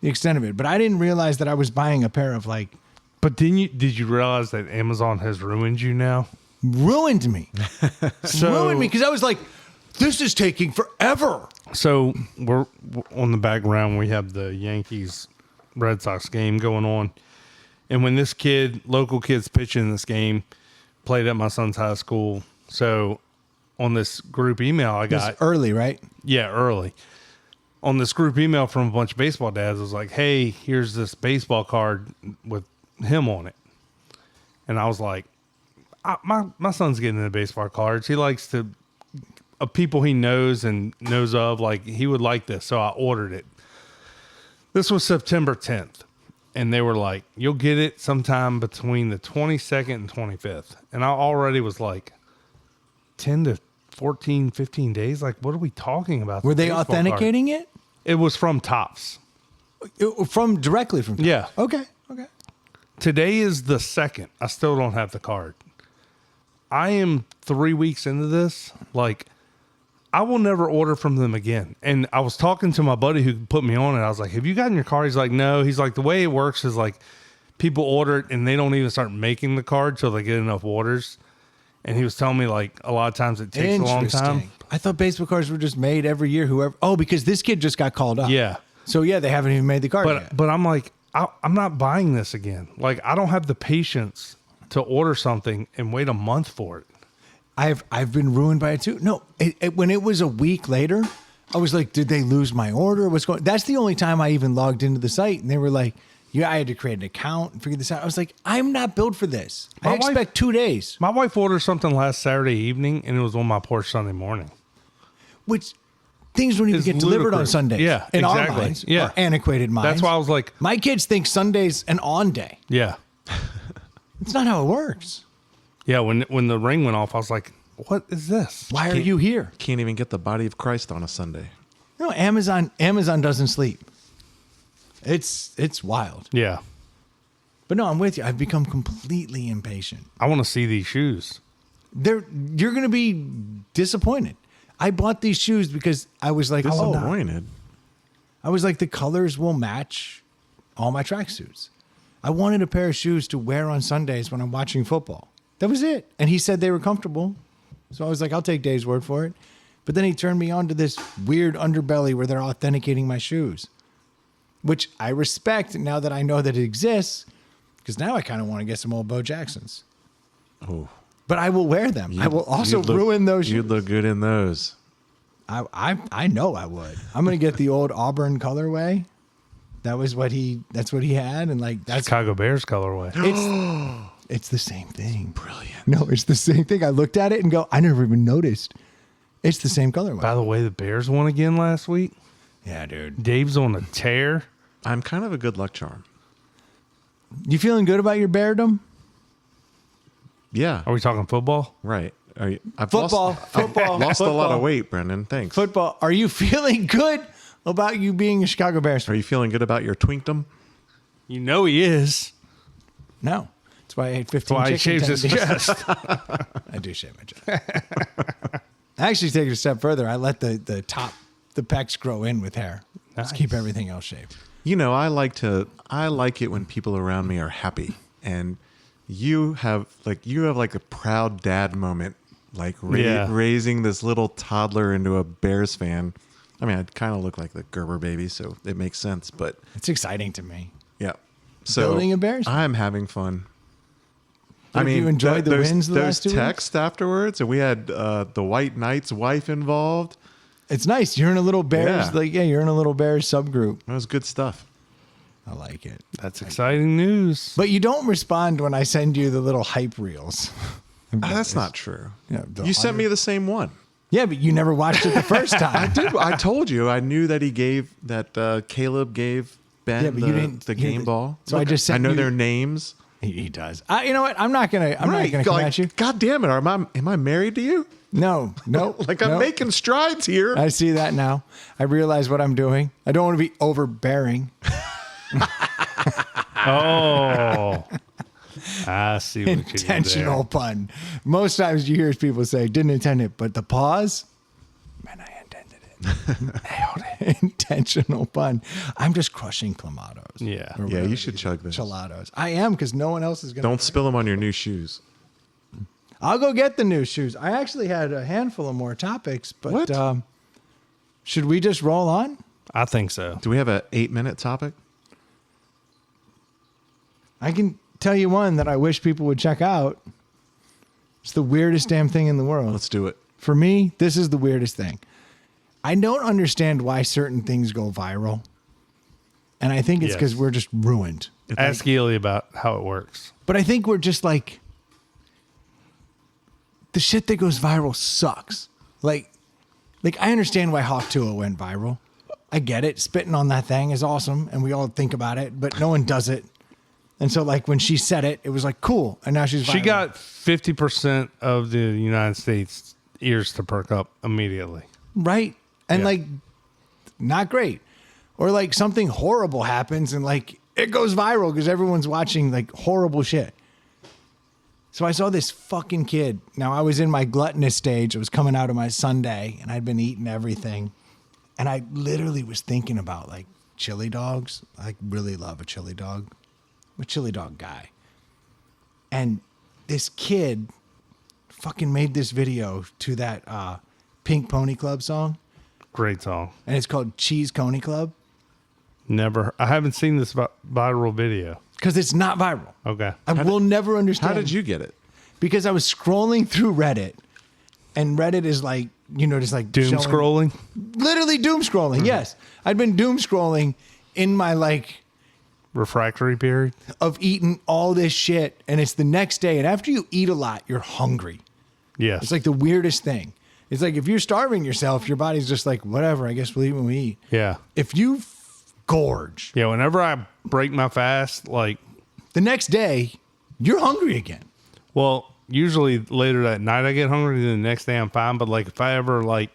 the extent of it. But I didn't realize that I was buying a pair of like But did you realize that Amazon has ruined you now? ruined me. So, Ruined me because I was like, this is taking forever. So we're on the background. We have the Yankees Red Sox game going on. And when this local kid's pitching this game, played at my son's high school. So on this group email I It was got, early, right? yeah, early. On this group email from a bunch of baseball dads, it was like, hey, here's this baseball card with him on it. And I was like, my son's getting into baseball cards. He likes to, people he knows and knows of, like he would like this. So I ordered it. This was September 10th. And they were like, you'll get it sometime between the 22nd and 25th. And I already was like 10 to 14, 15 days. Like, what are we talking about? Were The they baseball card. authenticating it? It was from Tops. Directly from Tops? Yeah. Okay. Today is the 2nd. I still don't have the card. I am 3 weeks into this. Like, I will never order from them again. And I was talking to my buddy who put me on it. I was like, have you gotten your card? He's like, no. He's like, the way it works is like people order it and they don't even start making the card till they get enough orders. And he was telling me like a lot of times it takes a long time. I thought baseball cards were just made every year. Because this kid just got called up. Yeah. So yeah, they haven't even made the card yet. But I'm like, I'm not buying this again. Like, I don't have the patience to order something and wait a month for it. I've been ruined by it too. No, when it was a week later, I was like, did they lose my order? What's going? That's the only time I even logged into the site, and they were like, yeah, I had to create an account and figure this out. I was like, I'm not built for this. I expect 2 days. My wife ordered something last Saturday evening, and it was on my porch Sunday morning. Which things don't even It's get delivered on ludicrous. Sundays. Yeah, in our exactly. minds, Yeah. our antiquated minds. That's why I was like, my kids think Sunday's an on day. yeah. It's not how it works. Yeah, when the ring went off, I was like, what is this? Why are you here? Can't even get the body of Christ on a Sunday. No, Amazon doesn't sleep. It's wild. Yeah. But no, I'm with you. I've become completely impatient. I want to see these shoes. You're going to be disappointed. I bought these shoes because I was like, Disappointed. I was like, the colors will match all my tracksuits. I wanted a pair of shoes to wear on Sundays when I'm watching football. That was it. And he said they were comfortable. So I was like, I'll take Dave's word for it. But then he turned me on to this weird underbelly where they're authenticating my shoes, which I respect now that I know that it exists, because now I kind of want to get some old Bo Jacksons. Oh, But I will wear them. I will also ruin those shoes. You'd look good in those. I know I would. I'm gonna get the old Auburn colorway. That's what he had, and like that's Chicago Bears colorway. It's the same thing. Brilliant. No, it's the same thing. I looked at it and go, I never even noticed. It's the same colorway. By the way, the Bears won again last week. Yeah, dude. Dave's on a tear. I'm kind of a good luck charm. You feeling good about your beardom? Yeah. Are we talking football? Right. I've Football. lost a lot Football. of weight, Brendan. Thanks. Football. Are you feeling good about you being a Chicago Bears Are fan? you feeling good about your twinkdom? You know he is. No. That's why I ate 15 That's why he chicken shaves his tenders. chest. I do shave my chest. I actually take it a step further. I let the pecs grow in with hair. Just keep Nice. everything else shaved. You know, I like it when people around me are happy, and you have like a proud dad moment, like Yeah. raising this little toddler into a Bears fan. I mean, I kind of look like the Gerber baby, so it makes sense. But It's exciting to me. yeah, so Building a Bears? I'm having fun. Have you enjoyed the wins the those last 2 weeks? texts afterwards, and we had the White Knight's wife involved. It's nice. You're in a little Bears, Yeah. you're in a little Bears subgroup. That was good stuff. I like it. That's exciting news. But you don't respond when I send you the little hype reels. That's not true. Yeah, You sent me the same one. Yeah, but you never watched it the first time. I told you. I knew that Caleb gave Ben Yeah, but you didn't the hear game ball. So I just I sent know you- their names. He does. You know what? I'm not gonna come Like, at you. God damn it! Am I married to you? No. Like I'm no. making strides here. I see that now. I realize what I'm doing. I don't want to be overbearing. Oh. I see what you did Intentional pun. Most times you hear people say, didn't intend it, but the pause, man, I intended it. Nailed it. Intentional pun. I'm just crushing clamatos. Yeah. Or Yeah, whatever you should these chug this. Gelatos. I am, because no one else is going to. Don't spill them on your new shoes. I'll go get the new shoes. I actually had a handful of more topics, but What? should we just roll on? I think so. Do we have an 8-minute topic? I can tell you one that I wish people would check out. It's the weirdest damn thing in the world. Let's do it. For me, this is the weirdest thing. I don't understand why certain things go viral. And I think it's Yes. because we're just ruined. Ask Ely about how it works. But I think we're just like, the shit that goes viral sucks. Like I understand why Hawk Tuah went viral. I get it. Spitting on that thing is awesome. And we all think about it, but no one does it. And so like when she said it, it was like, cool. And now she's viral. She got 50% of the United States ears to perk up immediately. Right. And Yeah. like, not great. Or like something horrible happens and like it goes viral because everyone's watching like horrible shit. So I saw this fucking kid. Now I was in my gluttonous stage. I was coming out of my Sunday and I'd been eating everything. And I literally was thinking about like chili dogs. I really love a chili dog. I'm a chili dog guy. And this kid fucking made this video to that Pink Pony Club song. Great song. And it's called Cheese Coney Club. I haven't seen this viral video. Because it's not viral. Okay. I will never understand. How did you get it? Because I was scrolling through Reddit, and Reddit is like, just like Doom showing- scrolling. Literally doom scrolling. Yes. I'd been doom scrolling in my like Refractory period. of eating all this shit, and it's the next day. And after you eat a lot, you're hungry. Yes. It's like the weirdest thing. It's like if you're starving yourself, your body's just like, whatever, I guess we'll eat when we eat. yeah. If you gorge, Yeah. Whenever I break my fast, like, the next day, you're hungry again. well, usually later that night I get hungry, then the next day I'm fine. But like if I ever like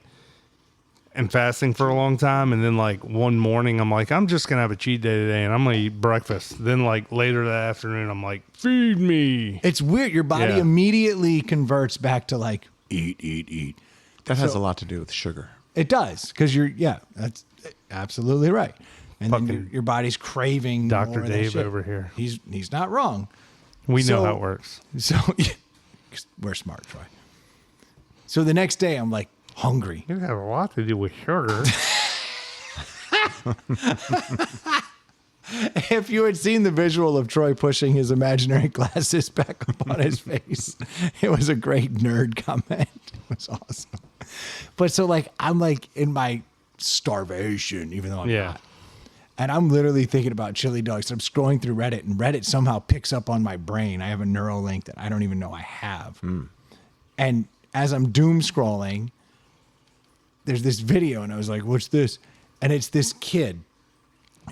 am fasting for a long time and then like one morning I'm like, I'm just gonna have a cheat day today and I'm gonna eat breakfast. Then like later that afternoon I'm like, feed me. It's weird. Your body Yeah. immediately converts back to like eat. That has a lot to do with sugar. It does because that's absolutely right. And then Fucking your body's craving Dr. more of that Dave shit. over here. He's not wrong. We know So- how it works. So we're smart, Troy. So the next day I'm like hungry. It has a lot to do with sugar. If you had seen the visual of Troy pushing his imaginary glasses back up on his face, it was a great nerd comment. It was awesome. But so like I'm like in my starvation, even though I'm Yeah. not. And I'm literally thinking about chili dogs. I'm scrolling through Reddit, and Reddit somehow picks up on my brain. I have a neural link that I don't even know I have. And as I'm doom scrolling, there's this video, and I was like, what's this? And it's this kid,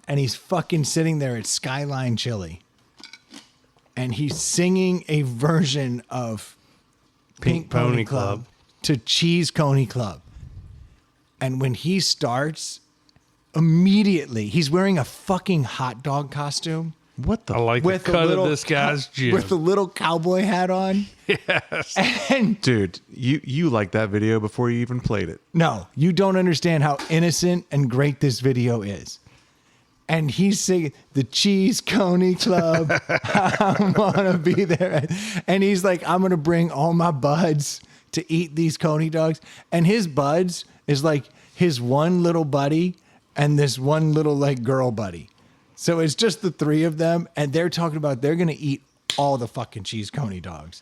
and he's fucking sitting there at Skyline Chili, and he's singing a version of Pink Pony Club to Cheese Coney Club. And when he starts, immediately, he's wearing a fucking hot dog costume. What the? I like the cut of this guy's gym. With the little cowboy hat on. Yes. And Dude, you liked that video before you even played it. no, you don't understand how innocent and great this video is. And he's singing the Cheese Coney Club. I want to be there. And he's like, I'm going to bring all my buds to eat these Coney dogs. And his buds is like his one little buddy and this one little like girl buddy. So it's just the three of them. And they're talking about they're going to eat all the fucking Cheese Coney dogs.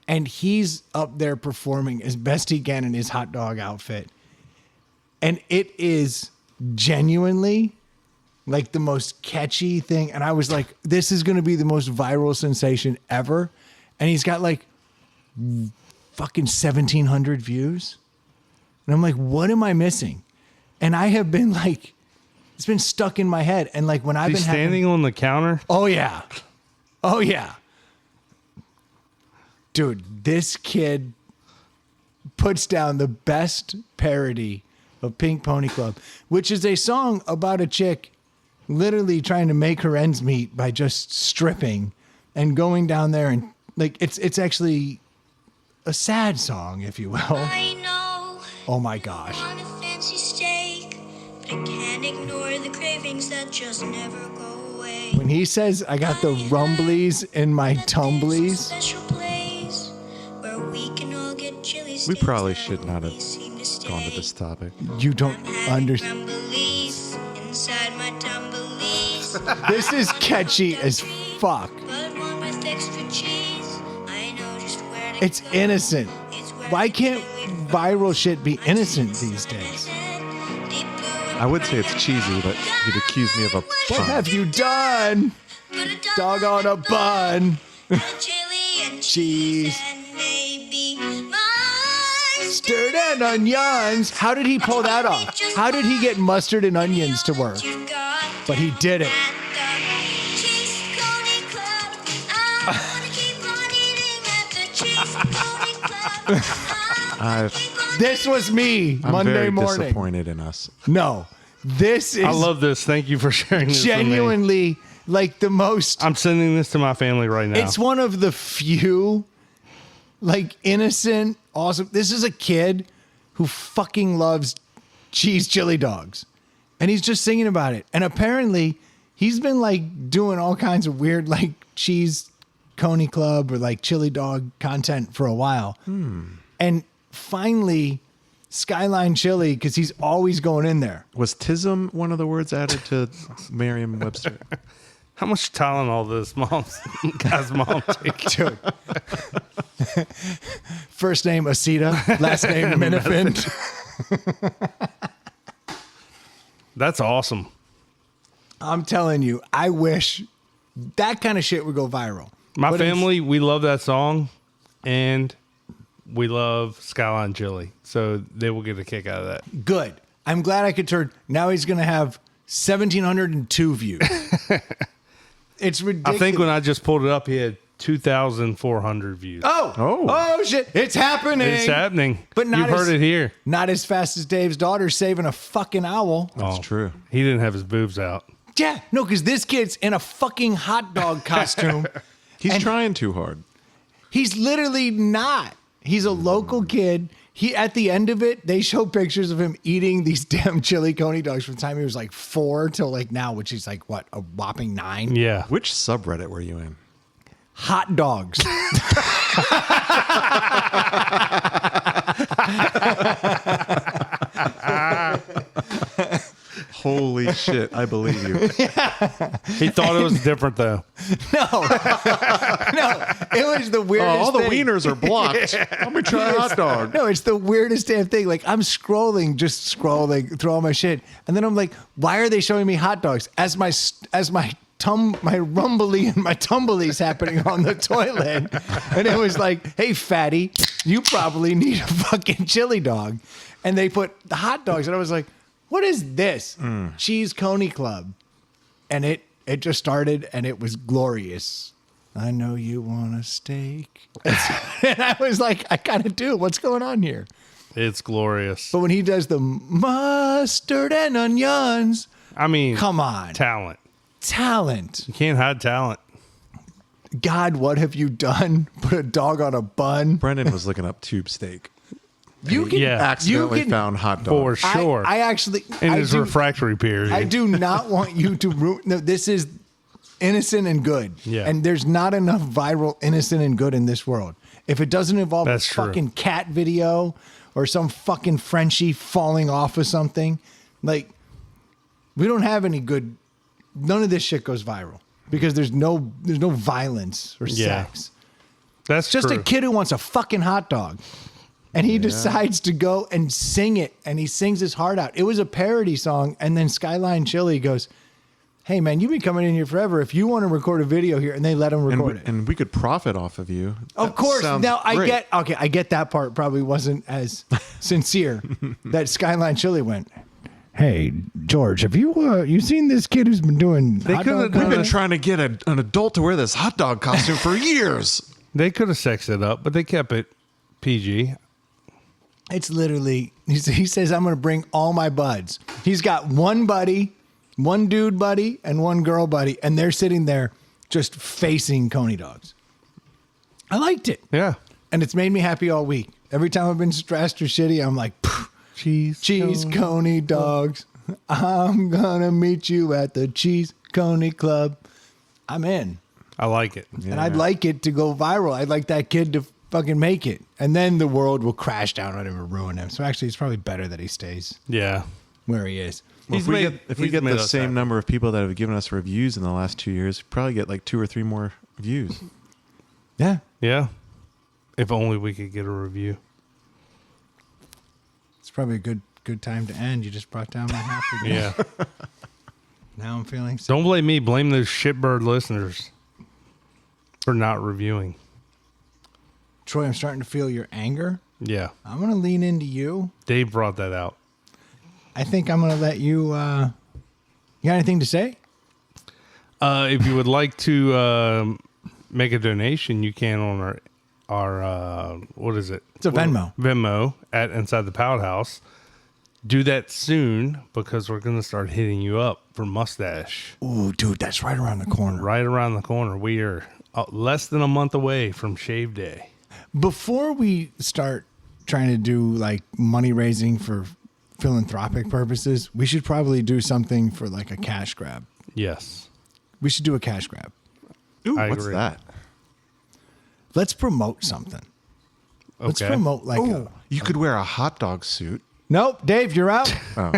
And he's up there performing as best he can in his hot dog outfit. And it is genuinely like the most catchy thing. And I was like, this is going to be the most viral sensation ever. And he's got like fucking 1,700 views. And I'm like, what am I missing? And I have been like, it's been stuck in my head. And like when I've been standing on the counter. oh yeah. Oh yeah. Dude, this kid puts down the best parody of Pink Pony Club, which is a song about a chick literally trying to make her ends meet by just stripping and going down there and like it's actually a sad song, if you will. I know. Oh my gosh. On a fancy steak, but I can't ignore the cravings that just never go away. When he says I got the rumblies in my That there's a tumblies, special place where we can all get chili We steaks probably that should not have always seem to gone to stay. this topic. you don't I'm having understand. rumblies inside my tumblies. This is catchy as fuck. But one with extra cheese. I know just where to It's go. innocent. It's where Why the can't chili viral shit be innocent these days? I would say it's cheesy, but you'd accuse me of a What pun. have you done? Dog on a bun. Chili and cheese and maybe Mustard and onions. How did he pull that off? How did he get mustard and onions to work? But he did it. This was me I'm Monday very morning. disappointed in us. No, this is I love this. Thank you for sharing this with me. genuinely like the most. I'm sending this to my family right now. It's one of the few, like, innocent, awesome. This is a kid who fucking loves cheese chili dogs. And he's just singing about it. And apparently, he's been, like, doing all kinds of weird, like, Cheese Coney Club or, like, chili dog content for a while. And finally, Skyline Chili, because he's always going in there. Was tism one of the words added to Merriam-Webster? How much Tylenol does guy's mom take? Dude. First name Asita, last name Minifin. That's awesome. I'm telling you, I wish that kind of shit would go viral. My But it's- family, we love that song, and we love Skyline Chili, so they will get a kick out of that. Good. I'm glad I could turn. Now he's going to have 1,702 views. It's ridiculous. I think when I just pulled it up, he had 2,400 views. Oh, shit. It's happening. It's happening. But not You've as- heard it here. Not as fast as Dave's daughter saving a fucking owl. That's true. He didn't have his boobs out. Yeah. No, because this kid's in a fucking hot dog costume. He's And- trying too hard. He's literally not. He's a local kid. He at the end of it, they show pictures of him eating these damn chili coney dogs from the time he was like 4 till like now, which is like what, a whopping 9. Yeah. Which subreddit were you in? Hot dogs. Holy shit! I believe you. He thought it was different though. No, it was the weirdest. All the thing. wieners are blocked. Let me try a hot dog. No, it's the weirdest damn thing. Like I'm just scrolling through all my shit, and then I'm like, why are they showing me hot dogs as my rumbly and my tumbly's happening on the toilet? And it was like, hey fatty, you probably need a fucking chili dog. And they put the hot dogs, and I was like, what is this? Cheese Coney Club. And it just started, and it was glorious. I know you want a steak. And I was like, I gotta do it. What's going on here? It's glorious. But when he does the mustard and onions, I mean, come on. Talent. You can't hide talent. God, what have you done? Put a dog on a bun. Brendan was looking up tube steak. You can, Yeah. Accidentally you can found hot For dog. sure. I actually, in I his do, refractory period. I do not want you to ruin. No, this is innocent and good. Yeah. And there's not enough viral innocent and good in this world. If it doesn't involve That's a true. fucking cat video or some fucking Frenchie falling off of something, like we don't have any good. None of this shit goes viral because there's no violence or Yeah. sex. That's Just true. a kid who wants a fucking hot dog. And he decides to go and sing it, and he sings his heart out. It was a parody song, and then Skyline Chili goes, hey, man, you've been coming in here forever. If you want to record a video here, and they let him record it. And we could profit off of you. Of course. Sounds Now, great. I get that part probably wasn't as sincere that Skyline Chili went, hey, George, have you seen this kid who's been doing hot could've dog done We've been contest?" trying to get an adult to wear this hot dog costume for years. They could have sexed it up, but they kept it PG. It's literally, he says, I'm going to bring all my buds. He's got one buddy, one dude buddy, and one girl buddy, and they're sitting there just facing Coney dogs. I liked it. Yeah. And it's made me happy all week. Every time I've been stressed or shitty, I'm like, Cheese Coney dogs. I'm going to meet you at the Cheese Coney Club. I'm in. I like it. And I'd like it to go viral. I'd like that kid to fucking make it. And then the world will crash down on him or ruin him. So actually, it's probably better that he stays Yeah. where he is. Well, if we he's get made the us same happy. number of people that have given us reviews in the last 2 years, probably get like 2 or 3 more views. Yeah. Yeah. If only we could get a review. It's probably a good time to end. You just brought down my happiness. Yeah. Now I'm feeling sick. Don't blame me. Blame those shitbird listeners for not reviewing. Troy, I'm starting to feel your anger. Yeah. I'm going to lean into you. Dave brought that out. I think I'm going to let you. You got anything to say? If you would like to make a donation, you can on our what is it? It's a Venmo. Venmo at Inside the Pout House. Do that soon because we're going to start hitting you up for mustache Ooh, dude, that's right around the corner. right around the corner. We are less than a month away from shave day. Before we start trying to do like money raising for philanthropic purposes, we should probably do something for like a cash grab. Yes. We should do a cash grab. Ooh, I what's agree. that? Let's promote something. Let's Okay. promote like Oh, you could wear a hot dog suit. Nope, Dave, you're out. Oh,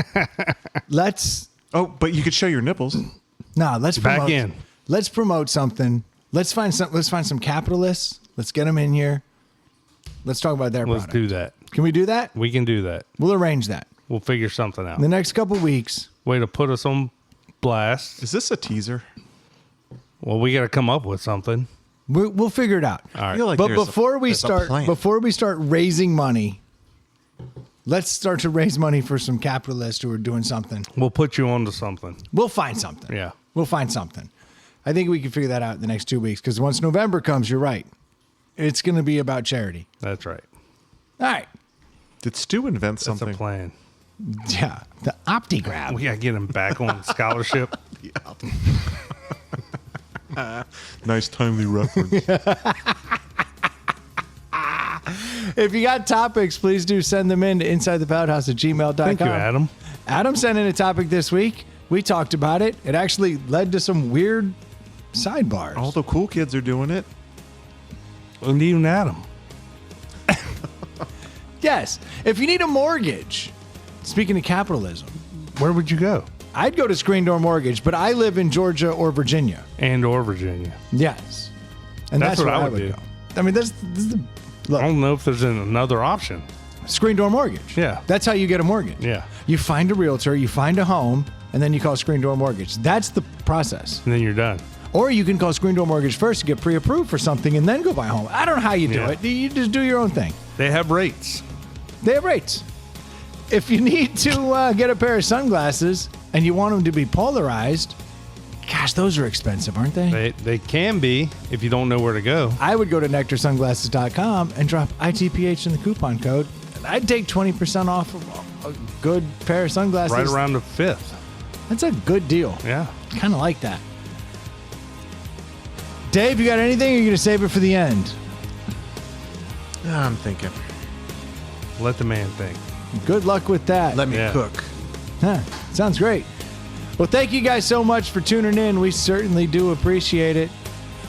Let's but you could show your nipples. let's promote. Back in. Let's promote something. Let's find some capitalists. Let's get them in here. Let's talk about their Let's product. do that. Can we do that? We can do that. We'll arrange that. We'll figure something out. In the next couple weeks. Way to put us on blast. Is this a teaser? Well, we got to come up with something. We'll figure it out. All right. I feel like But there's before we there's a plan. start raising money, let's start to raise money for some capitalists who are doing something. We'll put you onto something. We'll find something. Yeah. We'll find something. I think we can figure that out in the next 2 weeks because once November comes, you're right. It's going to be about charity. That's right. All right. Did Stu invent That's something? a plan. Yeah. The OptiGrab. We got to get him back on scholarship. Nice timely reference. If you got topics, please do send them in to insidethepouthouse@gmail.com. Thank you, Adam. Adam sent in a topic this week. We talked about it. It actually led to some weird sidebars. All the cool kids are doing it. And even Adam. Yes. If you need a mortgage, speaking of capitalism, Where would you go? I'd go to Screen Door Mortgage, but I live in Georgia or Virginia. or Virginia. Yes. And That's that's, what where I I would would do. go. I mean, this is the I look, don't know if there's another option. Screen Door Mortgage. Yeah. That's how you get a mortgage. Yeah. You find a realtor, you find a home, and then you call Screen Door Mortgage. That's the process. And then you're done. Or you can call Screen Door Mortgage first to get pre-approved for something and then go buy a home. I don't know how you do Yeah. it. You just do your own thing. They have rates. They have rates. If you need to get a pair of sunglasses and you want them to be polarized, gosh, those are expensive, aren't they? They can be if you don't know where to go. I would go to nectarsunglasses.com and drop ITPH in the coupon code. And I'd take 20% off of a good pair of sunglasses. Right around the 5th. That's a good deal. Yeah. Kind of like that. Dave, you got anything or are you going to save it for the end? I'm thinking. Let the man think. Good luck with that. Let me Yeah. cook. Huh, sounds great. Well, thank you guys so much for tuning in. We certainly do appreciate it.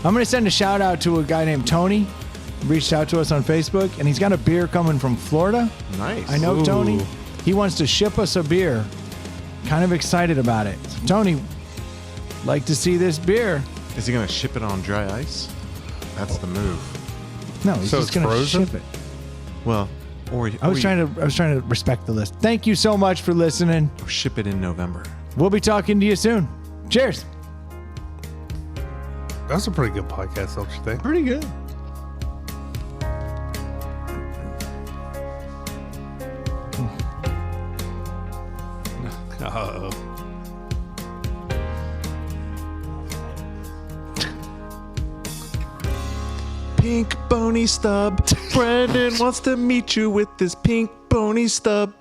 I'm going to send a shout out to a guy named Tony. He reached out to us on Facebook, and he's got a beer coming from Florida. Nice. I know Ooh. Tony. He wants to ship us a beer. Kind of excited about it. So, Tony, like to see this beer. Is he going to ship it on dry ice? That's the move. No, he's So just it's going to frozen? ship it. Well, or I was trying to respect the list. Thank you so much for listening. ship it in November. We'll be talking to you soon. Cheers. That's a pretty good podcast, don't you think? Pretty good. Uh-oh. Pink bony stub. Brandon wants to meet you with this pink bony stub.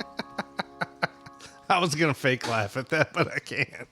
I was going to fake laugh at that, but I can't.